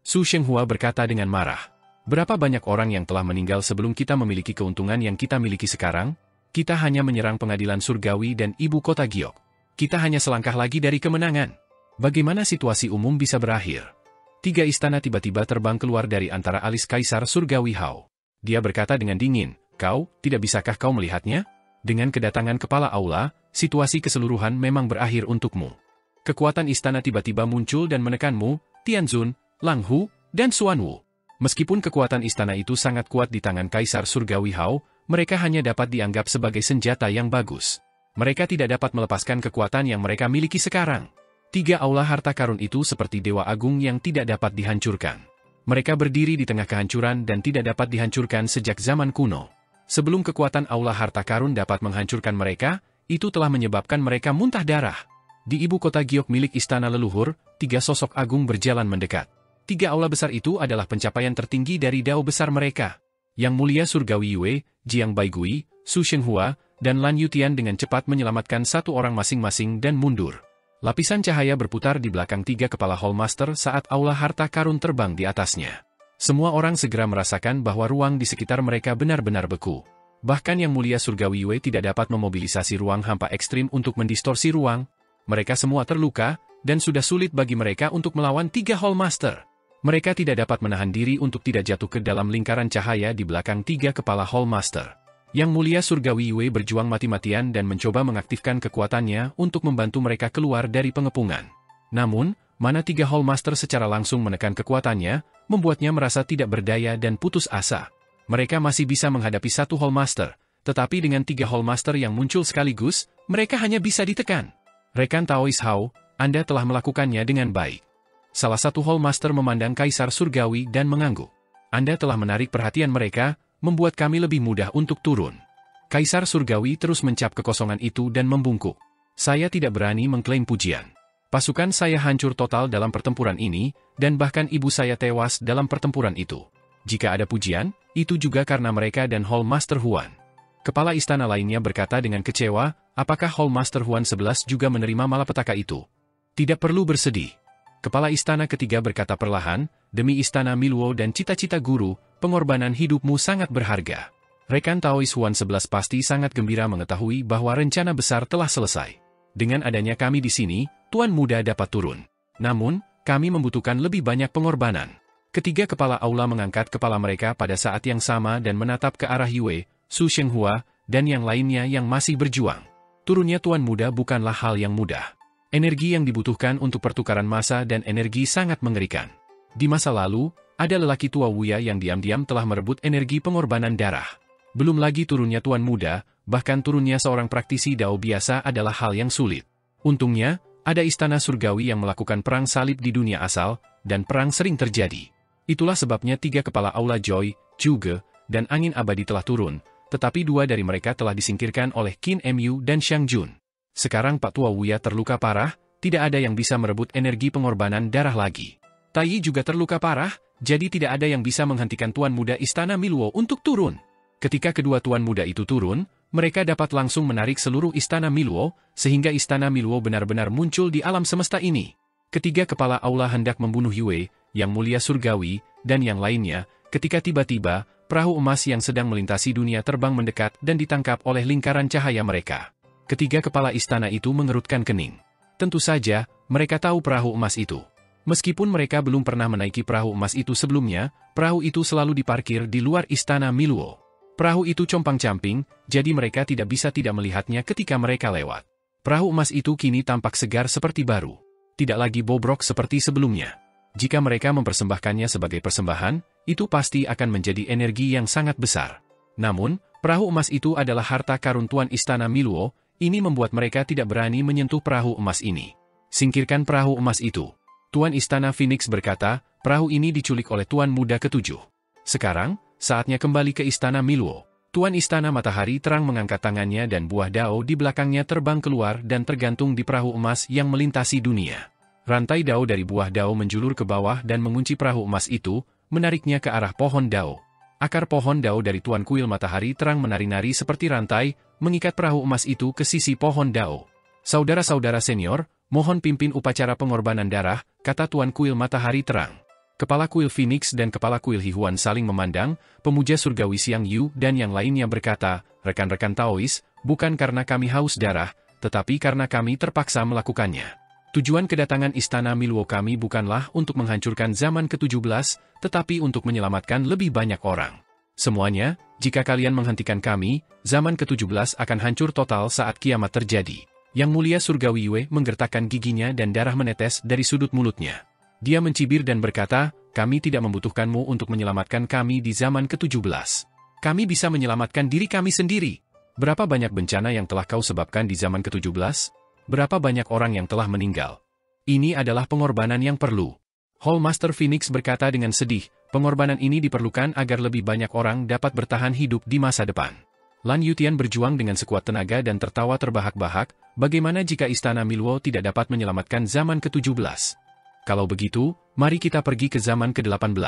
Su Shenghua berkata dengan marah. Berapa banyak orang yang telah meninggal sebelum kita memiliki keuntungan yang kita miliki sekarang? Kita hanya menyerang pengadilan surgawi dan ibu kota Giok. Kita hanya selangkah lagi dari kemenangan. Bagaimana situasi umum bisa berakhir? 3 istana tiba-tiba terbang keluar dari antara alis Kaisar Surgawi Hao. Dia berkata dengan dingin, kau, tidak bisakah kau melihatnya? Dengan kedatangan kepala aula, situasi keseluruhan memang berakhir untukmu. Kekuatan istana tiba-tiba muncul dan menekanmu, Tianzun, Lang Hu, dan Xuanwu. Meskipun kekuatan istana itu sangat kuat di tangan Kaisar Surgawi Hao, mereka hanya dapat dianggap sebagai senjata yang bagus. Mereka tidak dapat melepaskan kekuatan yang mereka miliki sekarang. 3 aula harta karun itu seperti dewa agung yang tidak dapat dihancurkan. Mereka berdiri di tengah kehancuran dan tidak dapat dihancurkan sejak zaman kuno. Sebelum kekuatan aula harta karun dapat menghancurkan mereka, itu telah menyebabkan mereka muntah darah. Di ibu kota Giok milik istana leluhur, 3 sosok agung berjalan mendekat. 3 aula besar itu adalah pencapaian tertinggi dari dao besar mereka. Yang Mulia Surgawi Yue, Jiang Baigui, Su Shenghua, dan Lan Yutian dengan cepat menyelamatkan 1 orang masing-masing dan mundur. Lapisan cahaya berputar di belakang 3 kepala Hallmaster saat aula harta karun terbang di atasnya. Semua orang segera merasakan bahwa ruang di sekitar mereka benar-benar beku. Bahkan Yang Mulia Surgawi Yue tidak dapat memobilisasi ruang hampa ekstrim untuk mendistorsi ruang. Mereka semua terluka, dan sudah sulit bagi mereka untuk melawan 3 Hallmaster. Mereka tidak dapat menahan diri untuk tidak jatuh ke dalam lingkaran cahaya di belakang 3 kepala Hallmaster. Yang Mulia Surgawi Yue berjuang mati-matian dan mencoba mengaktifkan kekuatannya untuk membantu mereka keluar dari pengepungan. Namun, mana 3 Hallmaster secara langsung menekan kekuatannya, membuatnya merasa tidak berdaya dan putus asa. Mereka masih bisa menghadapi 1 Hallmaster, tetapi dengan 3 Hallmaster yang muncul sekaligus, mereka hanya bisa ditekan. Rekan Taois Hao, Anda telah melakukannya dengan baik. Salah satu Hallmaster memandang Kaisar Surgawi dan mengangguk. Anda telah menarik perhatian mereka, membuat kami lebih mudah untuk turun. Kaisar Surgawi terus mencap kekosongan itu dan membungkuk. Saya tidak berani mengklaim pujian. Pasukan saya hancur total dalam pertempuran ini, dan bahkan ibu saya tewas dalam pertempuran itu. Jika ada pujian, itu juga karena mereka dan Hallmaster Huan. Kepala istana lainnya berkata dengan kecewa, apakah Hallmaster Huan 11 juga menerima malapetaka itu? Tidak perlu bersedih. Kepala istana ketiga berkata perlahan, demi istana Milwo dan cita-cita guru, pengorbanan hidupmu sangat berharga. Rekan Taois Huan 11 pasti sangat gembira mengetahui bahwa rencana besar telah selesai. Dengan adanya kami di sini, Tuan Muda dapat turun. Namun, kami membutuhkan lebih banyak pengorbanan. Ketiga kepala aula mengangkat kepala mereka pada saat yang sama dan menatap ke arah Yue, Su Shenghua, dan yang lainnya yang masih berjuang. Turunnya Tuan Muda bukanlah hal yang mudah. Energi yang dibutuhkan untuk pertukaran massa dan energi sangat mengerikan. Di masa lalu, ada lelaki tua Wuya yang diam-diam telah merebut energi pengorbanan darah. Belum lagi turunnya Tuan Muda, bahkan turunnya seorang praktisi Dao biasa adalah hal yang sulit. Untungnya, ada istana surgawi yang melakukan perang salib di dunia asal, dan perang sering terjadi. Itulah sebabnya 3 kepala aula Joy, Zhuge, dan Angin Abadi telah turun, tetapi 2 dari mereka telah disingkirkan oleh Qin Mu dan Xiang Jun. Sekarang Pak Tua Wuya terluka parah, tidak ada yang bisa merebut energi pengorbanan darah lagi. Tai juga terluka parah, jadi tidak ada yang bisa menghentikan Tuan Muda Istana Miluo untuk turun. Ketika kedua Tuan Muda itu turun, mereka dapat langsung menarik seluruh Istana Miluo, sehingga Istana Miluo benar-benar muncul di alam semesta ini. Ketiga kepala aula hendak membunuh Yue, Yang Mulia Surgawi, dan yang lainnya, ketika tiba-tiba, perahu emas yang sedang melintasi dunia terbang mendekat dan ditangkap oleh lingkaran cahaya mereka. Ketiga kepala istana itu mengerutkan kening. Tentu saja, mereka tahu perahu emas itu. Meskipun mereka belum pernah menaiki perahu emas itu sebelumnya, perahu itu selalu diparkir di luar Istana Miluo. Perahu itu compang-camping, jadi mereka tidak bisa tidak melihatnya ketika mereka lewat. Perahu emas itu kini tampak segar seperti baru. Tidak lagi bobrok seperti sebelumnya. Jika mereka mempersembahkannya sebagai persembahan, itu pasti akan menjadi energi yang sangat besar. Namun, perahu emas itu adalah harta karun Tuan Istana Miluo, ini membuat mereka tidak berani menyentuh perahu emas ini. Singkirkan perahu emas itu. Tuan Istana Phoenix berkata, perahu ini diculik oleh Tuan Muda Ketujuh. Sekarang, saatnya kembali ke Istana Miluo. Tuan Istana Matahari Terang mengangkat tangannya dan buah dao di belakangnya terbang keluar dan tergantung di perahu emas yang melintasi dunia. Rantai dao dari buah dao menjulur ke bawah dan mengunci perahu emas itu, menariknya ke arah pohon dao. Akar pohon dao dari Tuan Kuil Matahari Terang menari-nari seperti rantai, mengikat perahu emas itu ke sisi pohon dao. Saudara-saudara senior, mohon pimpin upacara pengorbanan darah, kata Tuan Kuil Matahari Terang. Kepala Kuil Phoenix dan Kepala Kuil Hihuan saling memandang, pemuja surgawi Xiang Yu dan yang lainnya berkata, rekan-rekan Taois, bukan karena kami haus darah, tetapi karena kami terpaksa melakukannya. Tujuan kedatangan Istana Miluo kami bukanlah untuk menghancurkan zaman ke-17, tetapi untuk menyelamatkan lebih banyak orang. Semuanya, jika kalian menghentikan kami, zaman ke-17 akan hancur total saat kiamat terjadi. Yang Mulia Surgawi Yue menggertakkan giginya dan darah menetes dari sudut mulutnya. Dia mencibir dan berkata, kami tidak membutuhkanmu untuk menyelamatkan kami di zaman ke-17. Kami bisa menyelamatkan diri kami sendiri. Berapa banyak bencana yang telah kau sebabkan di zaman ke-17? Berapa banyak orang yang telah meninggal? Ini adalah pengorbanan yang perlu. Hall Master Phoenix berkata dengan sedih, pengorbanan ini diperlukan agar lebih banyak orang dapat bertahan hidup di masa depan. Lan Yutian berjuang dengan sekuat tenaga dan tertawa terbahak-bahak, bagaimana jika Istana Miluo tidak dapat menyelamatkan zaman ke-17? Kalau begitu, mari kita pergi ke zaman ke-18.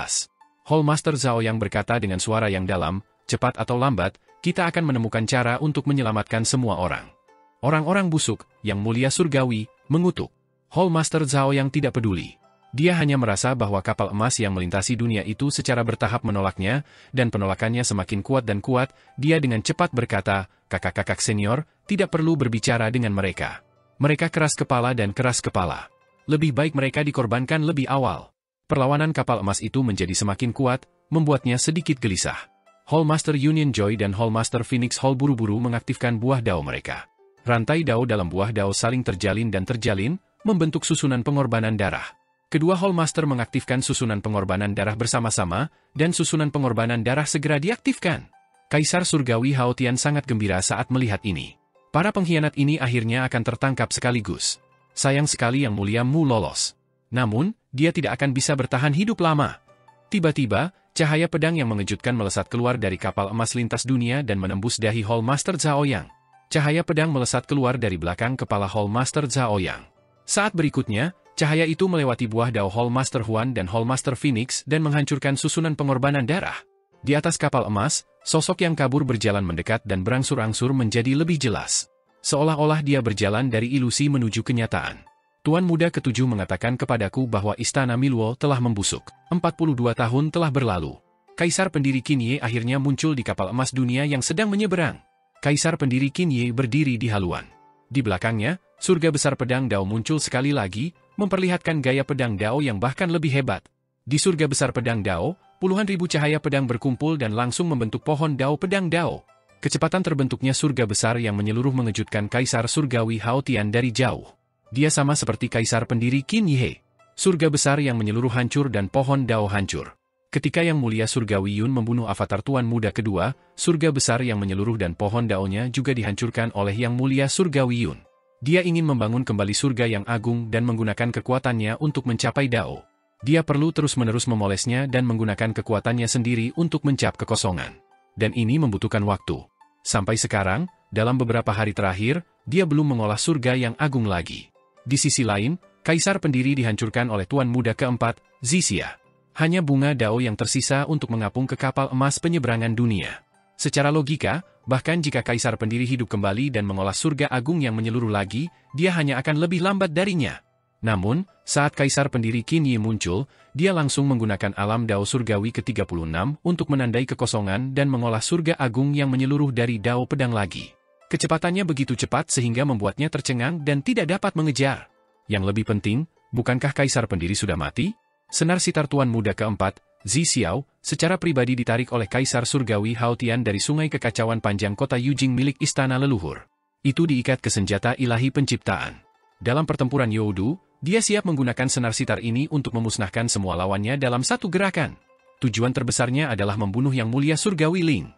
Hall Master Zhao yang berkata dengan suara yang dalam, cepat atau lambat, kita akan menemukan cara untuk menyelamatkan semua orang. Orang-orang busuk, Yang Mulia Surgawi, mengutuk. Hall Master Zhao yang tidak peduli. Dia hanya merasa bahwa kapal emas yang melintasi dunia itu secara bertahap menolaknya, dan penolakannya semakin kuat dan kuat, dia dengan cepat berkata, kakak-kakak senior, tidak perlu berbicara dengan mereka. Mereka keras kepala dan keras kepala. Lebih baik mereka dikorbankan lebih awal. Perlawanan kapal emas itu menjadi semakin kuat, membuatnya sedikit gelisah. Hall Master Union Joy dan Hall Master Phoenix Hall buru-buru mengaktifkan buah dao mereka. Rantai dao dalam buah dao saling terjalin dan terjalin, membentuk susunan pengorbanan darah. Kedua Hall Master mengaktifkan susunan pengorbanan darah bersama-sama, dan susunan pengorbanan darah segera diaktifkan. Kaisar Surgawi Hao Tian sangat gembira saat melihat ini. Para pengkhianat ini akhirnya akan tertangkap sekaligus. Sayang sekali Yang Mulia Mu lolos. Namun, dia tidak akan bisa bertahan hidup lama. Tiba-tiba, cahaya pedang yang mengejutkan melesat keluar dari kapal emas lintas dunia dan menembus dahi Hall Master Zhao Yang. Cahaya pedang melesat keluar dari belakang kepala Hall Master Zhao Yang. Saat berikutnya, cahaya itu melewati buah dao Hall Master Huan dan Hall Master Phoenix dan menghancurkan susunan pengorbanan darah. Di atas kapal emas, sosok yang kabur berjalan mendekat dan berangsur-angsur menjadi lebih jelas. Seolah-olah dia berjalan dari ilusi menuju kenyataan. Tuan Muda Ketujuh mengatakan kepadaku bahwa Istana Miluo telah membusuk. 42 tahun telah berlalu. Kaisar pendiri Qinye akhirnya muncul di kapal emas dunia yang sedang menyeberang. Kaisar pendiri Qinye berdiri di haluan. Di belakangnya, surga besar pedang dao muncul sekali lagi, memperlihatkan gaya pedang dao yang bahkan lebih hebat. Di surga besar pedang dao, puluhan ribu cahaya pedang berkumpul dan langsung membentuk pohon dao pedang dao. Kecepatan terbentuknya surga besar yang menyeluruh mengejutkan Kaisar Surgawi Hao Tian dari jauh. Dia sama seperti Kaisar pendiri Qinye. Surga besar yang menyeluruh hancur dan pohon dao hancur. Ketika Yang Mulia Surgawi Yun membunuh avatar Tuan Muda kedua, surga besar yang menyeluruh dan pohon daonya juga dihancurkan oleh Yang Mulia Surgawi Yun. Dia ingin membangun kembali surga yang agung dan menggunakan kekuatannya untuk mencapai dao. Dia perlu terus-menerus memolesnya dan menggunakan kekuatannya sendiri untuk mencap kekosongan. Dan ini membutuhkan waktu. Sampai sekarang, dalam beberapa hari terakhir, dia belum mengolah surga yang agung lagi. Di sisi lain, kaisar pendiri dihancurkan oleh Tuan Muda keempat, Zixia. Hanya bunga Dao yang tersisa untuk mengapung ke kapal emas penyeberangan dunia. Secara logika, bahkan jika kaisar pendiri hidup kembali dan mengolah surga agung yang menyeluruh lagi, dia hanya akan lebih lambat darinya. Namun, saat kaisar pendiri Qin Yi muncul, dia langsung menggunakan alam Dao surgawi ke-36 untuk menandai kekosongan dan mengolah surga agung yang menyeluruh dari Dao pedang lagi. Kecepatannya begitu cepat sehingga membuatnya tercengang dan tidak dapat mengejar. Yang lebih penting, bukankah kaisar pendiri sudah mati? Senar sitar Tuan Muda keempat, Zixiao, secara pribadi ditarik oleh kaisar surgawi Hao Tian dari sungai kekacauan panjang kota Yujing milik istana leluhur. Itu diikat ke senjata ilahi penciptaan. Dalam pertempuran Youdu, dia siap menggunakan senar sitar ini untuk memusnahkan semua lawannya dalam satu gerakan. Tujuan terbesarnya adalah membunuh yang mulia surgawi Ling.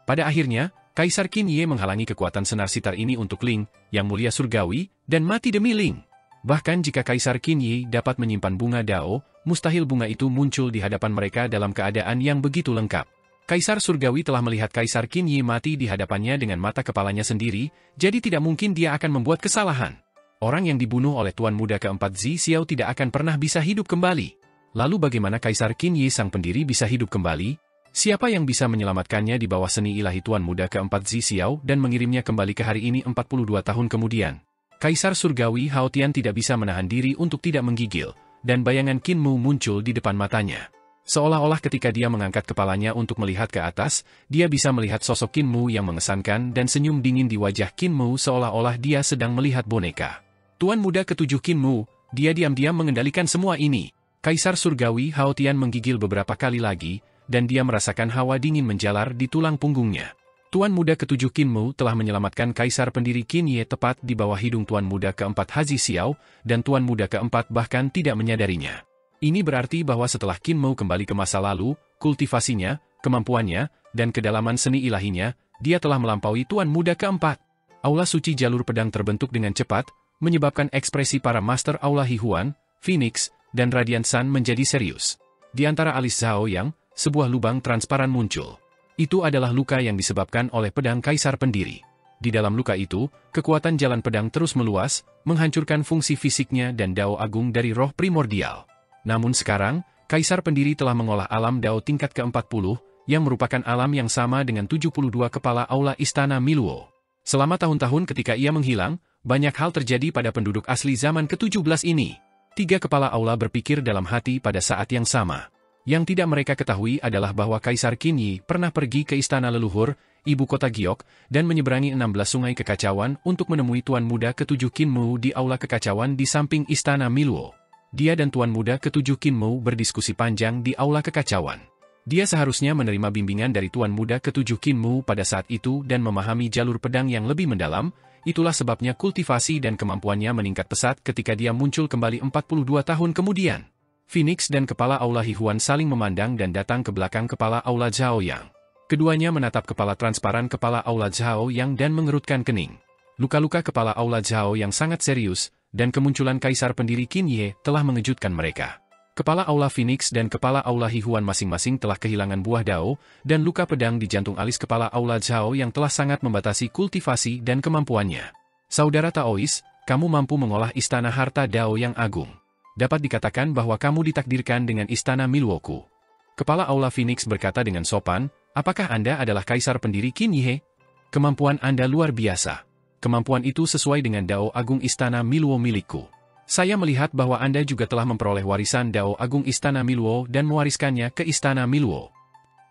Pada akhirnya, Kaisar Qin Yi menghalangi kekuatan senar sitar ini untuk Ling, yang mulia surgawi, dan mati demi Ling. Bahkan jika Kaisar Qin Yi dapat menyimpan bunga Dao, mustahil bunga itu muncul di hadapan mereka dalam keadaan yang begitu lengkap. Kaisar surgawi telah melihat Kaisar Qin Yi mati di hadapannya dengan mata kepalanya sendiri, jadi tidak mungkin dia akan membuat kesalahan. Orang yang dibunuh oleh Tuan Muda keempat Zixiao tidak akan pernah bisa hidup kembali. Lalu bagaimana Kaisar Qin Yi sang pendiri bisa hidup kembali? Siapa yang bisa menyelamatkannya di bawah seni ilahi Tuan Muda keempat Zixiao dan mengirimnya kembali ke hari ini 42 tahun kemudian? Kaisar surgawi Hao Tian tidak bisa menahan diri untuk tidak menggigil, dan bayangan Qin Mu muncul di depan matanya. Seolah-olah ketika dia mengangkat kepalanya untuk melihat ke atas, dia bisa melihat sosok Qin Mu yang mengesankan dan senyum dingin di wajah Qin Mu seolah-olah dia sedang melihat boneka. Tuan Muda ketujuh Qin Mu, dia diam-diam mengendalikan semua ini. Kaisar surgawi Hao Tian menggigil beberapa kali lagi, dan dia merasakan hawa dingin menjalar di tulang punggungnya. Tuan Muda ketujuh Qin Mu telah menyelamatkan kaisar pendiri Qin Yi tepat di bawah hidung Tuan Muda keempat Zixiao, dan Tuan Muda keempat bahkan tidak menyadarinya. Ini berarti bahwa setelah Qin Mu kembali ke masa lalu, kultivasinya, kemampuannya, dan kedalaman seni ilahinya, dia telah melampaui Tuan Muda keempat. Aula suci jalur pedang terbentuk dengan cepat, menyebabkan ekspresi para Master Aula Hihuan, Phoenix, dan Radiant Sun menjadi serius. Di antara alis Zhao Yang, sebuah lubang transparan muncul. Itu adalah luka yang disebabkan oleh pedang kaisar pendiri. Di dalam luka itu, kekuatan jalan pedang terus meluas, menghancurkan fungsi fisiknya dan Dao agung dari roh primordial. Namun sekarang, kaisar pendiri telah mengolah alam Dao tingkat ke-40, yang merupakan alam yang sama dengan 72 kepala aula istana Miluo. Selama tahun-tahun ketika ia menghilang, banyak hal terjadi pada penduduk asli zaman ke-17 ini. 3 kepala aula berpikir dalam hati pada saat yang sama. Yang tidak mereka ketahui adalah bahwa Kaisar Qin Yi pernah pergi ke istana leluhur, ibu kota Giok, dan menyeberangi 16 sungai kekacauan untuk menemui Tuan Muda ketujuh Qin Mu di aula kekacauan di samping istana Miluo. Dia dan Tuan Muda ketujuh Qin Mu berdiskusi panjang di aula kekacauan. Dia seharusnya menerima bimbingan dari Tuan Muda ketujuh Qin Mu pada saat itu dan memahami jalur pedang yang lebih mendalam. Itulah sebabnya kultivasi dan kemampuannya meningkat pesat ketika dia muncul kembali 42 tahun kemudian. Phoenix dan kepala aula Hihuan saling memandang dan datang ke belakang kepala aula Zhao Yang. Keduanya menatap kepala transparan kepala aula Zhao Yang dan mengerutkan kening. Luka-luka kepala aula Zhao yang sangat serius, dan kemunculan kaisar pendiri Qin Yi telah mengejutkan mereka. Kepala aula Phoenix dan kepala aula Hihuan masing-masing telah kehilangan buah Dao, dan luka pedang di jantung alis kepala aula Zhao yang telah sangat membatasi kultivasi dan kemampuannya. Saudara Taois, kamu mampu mengolah istana harta Dao yang agung. Dapat dikatakan bahwa kamu ditakdirkan dengan istana Miluoku. Kepala aula Phoenix berkata dengan sopan, apakah Anda adalah kaisar pendiri Qin Yi? Kemampuan Anda luar biasa. Kemampuan itu sesuai dengan Dao agung istana Miluo milikku. Saya melihat bahwa Anda juga telah memperoleh warisan Dao agung istana Miluo dan mewariskannya ke istana Miluo.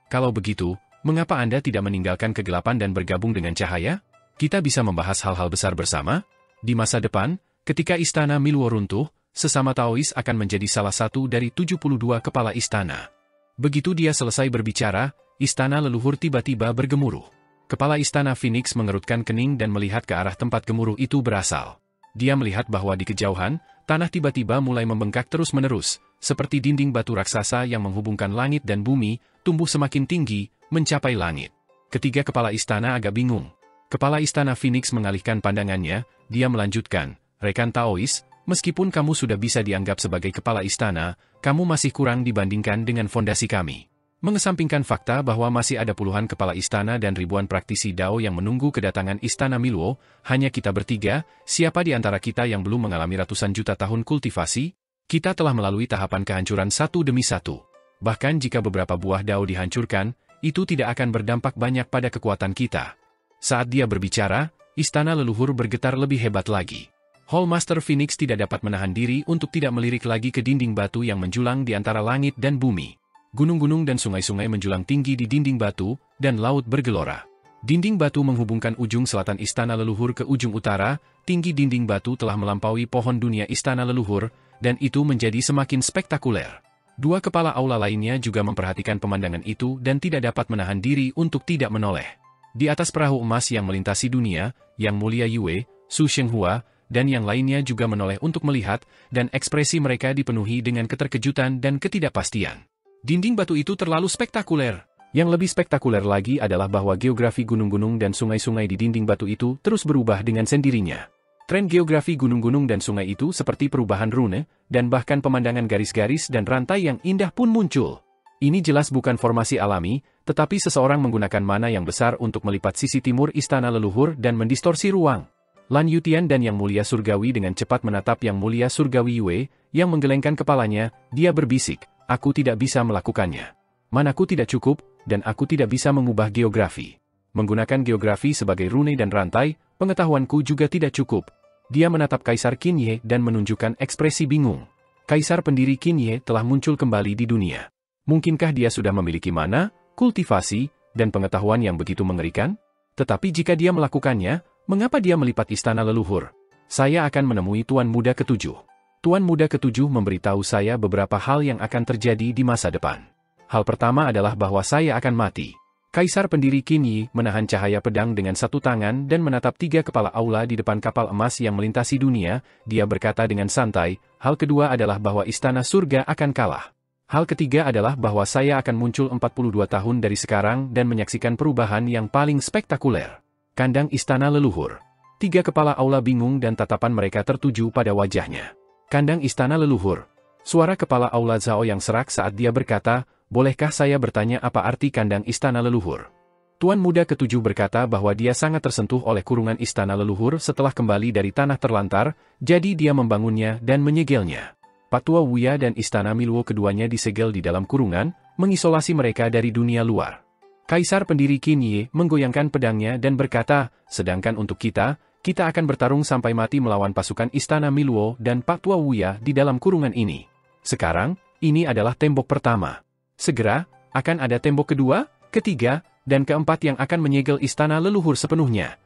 Kalau begitu, mengapa Anda tidak meninggalkan kegelapan dan bergabung dengan cahaya? Kita bisa membahas hal-hal besar bersama. Di masa depan, ketika istana Miluo runtuh, sesama Taois akan menjadi salah satu dari 72 kepala istana. Begitu dia selesai berbicara, istana leluhur tiba-tiba bergemuruh. Kepala istana Phoenix mengerutkan kening dan melihat ke arah tempat gemuruh itu berasal. Dia melihat bahwa di kejauhan, tanah tiba-tiba mulai membengkak terus-menerus, seperti dinding batu raksasa yang menghubungkan langit dan bumi, tumbuh semakin tinggi, mencapai langit. Ketiga kepala istana agak bingung. Kepala istana Phoenix mengalihkan pandangannya, dia melanjutkan, rekan Taois, meskipun kamu sudah bisa dianggap sebagai kepala istana, kamu masih kurang dibandingkan dengan fondasi kami. Mengesampingkan fakta bahwa masih ada puluhan kepala istana dan ribuan praktisi Dao yang menunggu kedatangan Istana Miluo, hanya kita bertiga, siapa di antara kita yang belum mengalami ratusan juta tahun kultivasi? Kita telah melalui tahapan kehancuran satu demi satu. Bahkan jika beberapa buah Dao dihancurkan, itu tidak akan berdampak banyak pada kekuatan kita. Saat dia berbicara, Istana Leluhur bergetar lebih hebat lagi. Hall Master Phoenix tidak dapat menahan diri untuk tidak melirik lagi ke dinding batu yang menjulang di antara langit dan bumi. Gunung-gunung dan sungai-sungai menjulang tinggi di dinding batu, dan laut bergelora. Dinding batu menghubungkan ujung selatan Istana Leluhur ke ujung utara, tinggi dinding batu telah melampaui pohon dunia Istana Leluhur, dan itu menjadi semakin spektakuler. Dua kepala aula lainnya juga memperhatikan pemandangan itu dan tidak dapat menahan diri untuk tidak menoleh. Di atas perahu emas yang melintasi dunia, Yang Mulia Yue, Su Shenghua, dan yang lainnya juga menoleh untuk melihat, dan ekspresi mereka dipenuhi dengan keterkejutan dan ketidakpastian. Dinding batu itu terlalu spektakuler. Yang lebih spektakuler lagi adalah bahwa geografi gunung-gunung dan sungai-sungai di dinding batu itu terus berubah dengan sendirinya. Tren geografi gunung-gunung dan sungai itu seperti perubahan rune, dan bahkan pemandangan garis-garis dan rantai yang indah pun muncul. Ini jelas bukan formasi alami, tetapi seseorang menggunakan mana yang besar untuk melipat sisi timur Istana Leluhur dan mendistorsi ruang. Lan Yutian dan Yang Mulia Surgawi dengan cepat menatap Yang Mulia Surgawi Yue, yang menggelengkan kepalanya, dia berbisik. Aku tidak bisa melakukannya. Manaku tidak cukup, dan aku tidak bisa mengubah geografi. Menggunakan geografi sebagai rune dan rantai, pengetahuanku juga tidak cukup. Dia menatap Kaisar Qin Ye dan menunjukkan ekspresi bingung. Kaisar pendiri Qin Ye telah muncul kembali di dunia. Mungkinkah dia sudah memiliki mana, kultivasi, dan pengetahuan yang begitu mengerikan? Tetapi jika dia melakukannya, mengapa dia melipat Istana Leluhur? Saya akan menemui Tuan Muda Ketujuh. Tuan Muda Ketujuh memberitahu saya beberapa hal yang akan terjadi di masa depan. Hal pertama adalah bahwa saya akan mati. Kaisar pendiri Qin Yi menahan cahaya pedang dengan satu tangan dan menatap tiga kepala aula di depan kapal emas yang melintasi dunia. Dia berkata dengan santai, hal kedua adalah bahwa Istana Surga akan kalah. Hal ketiga adalah bahwa saya akan muncul 42 tahun dari sekarang dan menyaksikan perubahan yang paling spektakuler. Kandang Istana Leluhur. Tiga kepala aula bingung dan tatapan mereka tertuju pada wajahnya. Kandang Istana Leluhur. Suara kepala aula Zhao yang serak saat dia berkata, bolehkah saya bertanya apa arti kandang Istana Leluhur? Tuan Muda Ketujuh berkata bahwa dia sangat tersentuh oleh kurungan Istana Leluhur setelah kembali dari tanah terlantar, jadi dia membangunnya dan menyegelnya. Patua Wuya dan Istana Miluo keduanya disegel di dalam kurungan, mengisolasi mereka dari dunia luar. Kaisar pendiri Qin Ye menggoyangkan pedangnya dan berkata, sedangkan untuk kita akan bertarung sampai mati melawan pasukan Istana Miluo dan Patua Wuya di dalam kurungan ini. Sekarang, ini adalah tembok pertama. Segera, akan ada tembok kedua, ketiga, dan keempat yang akan menyegel Istana Leluhur sepenuhnya.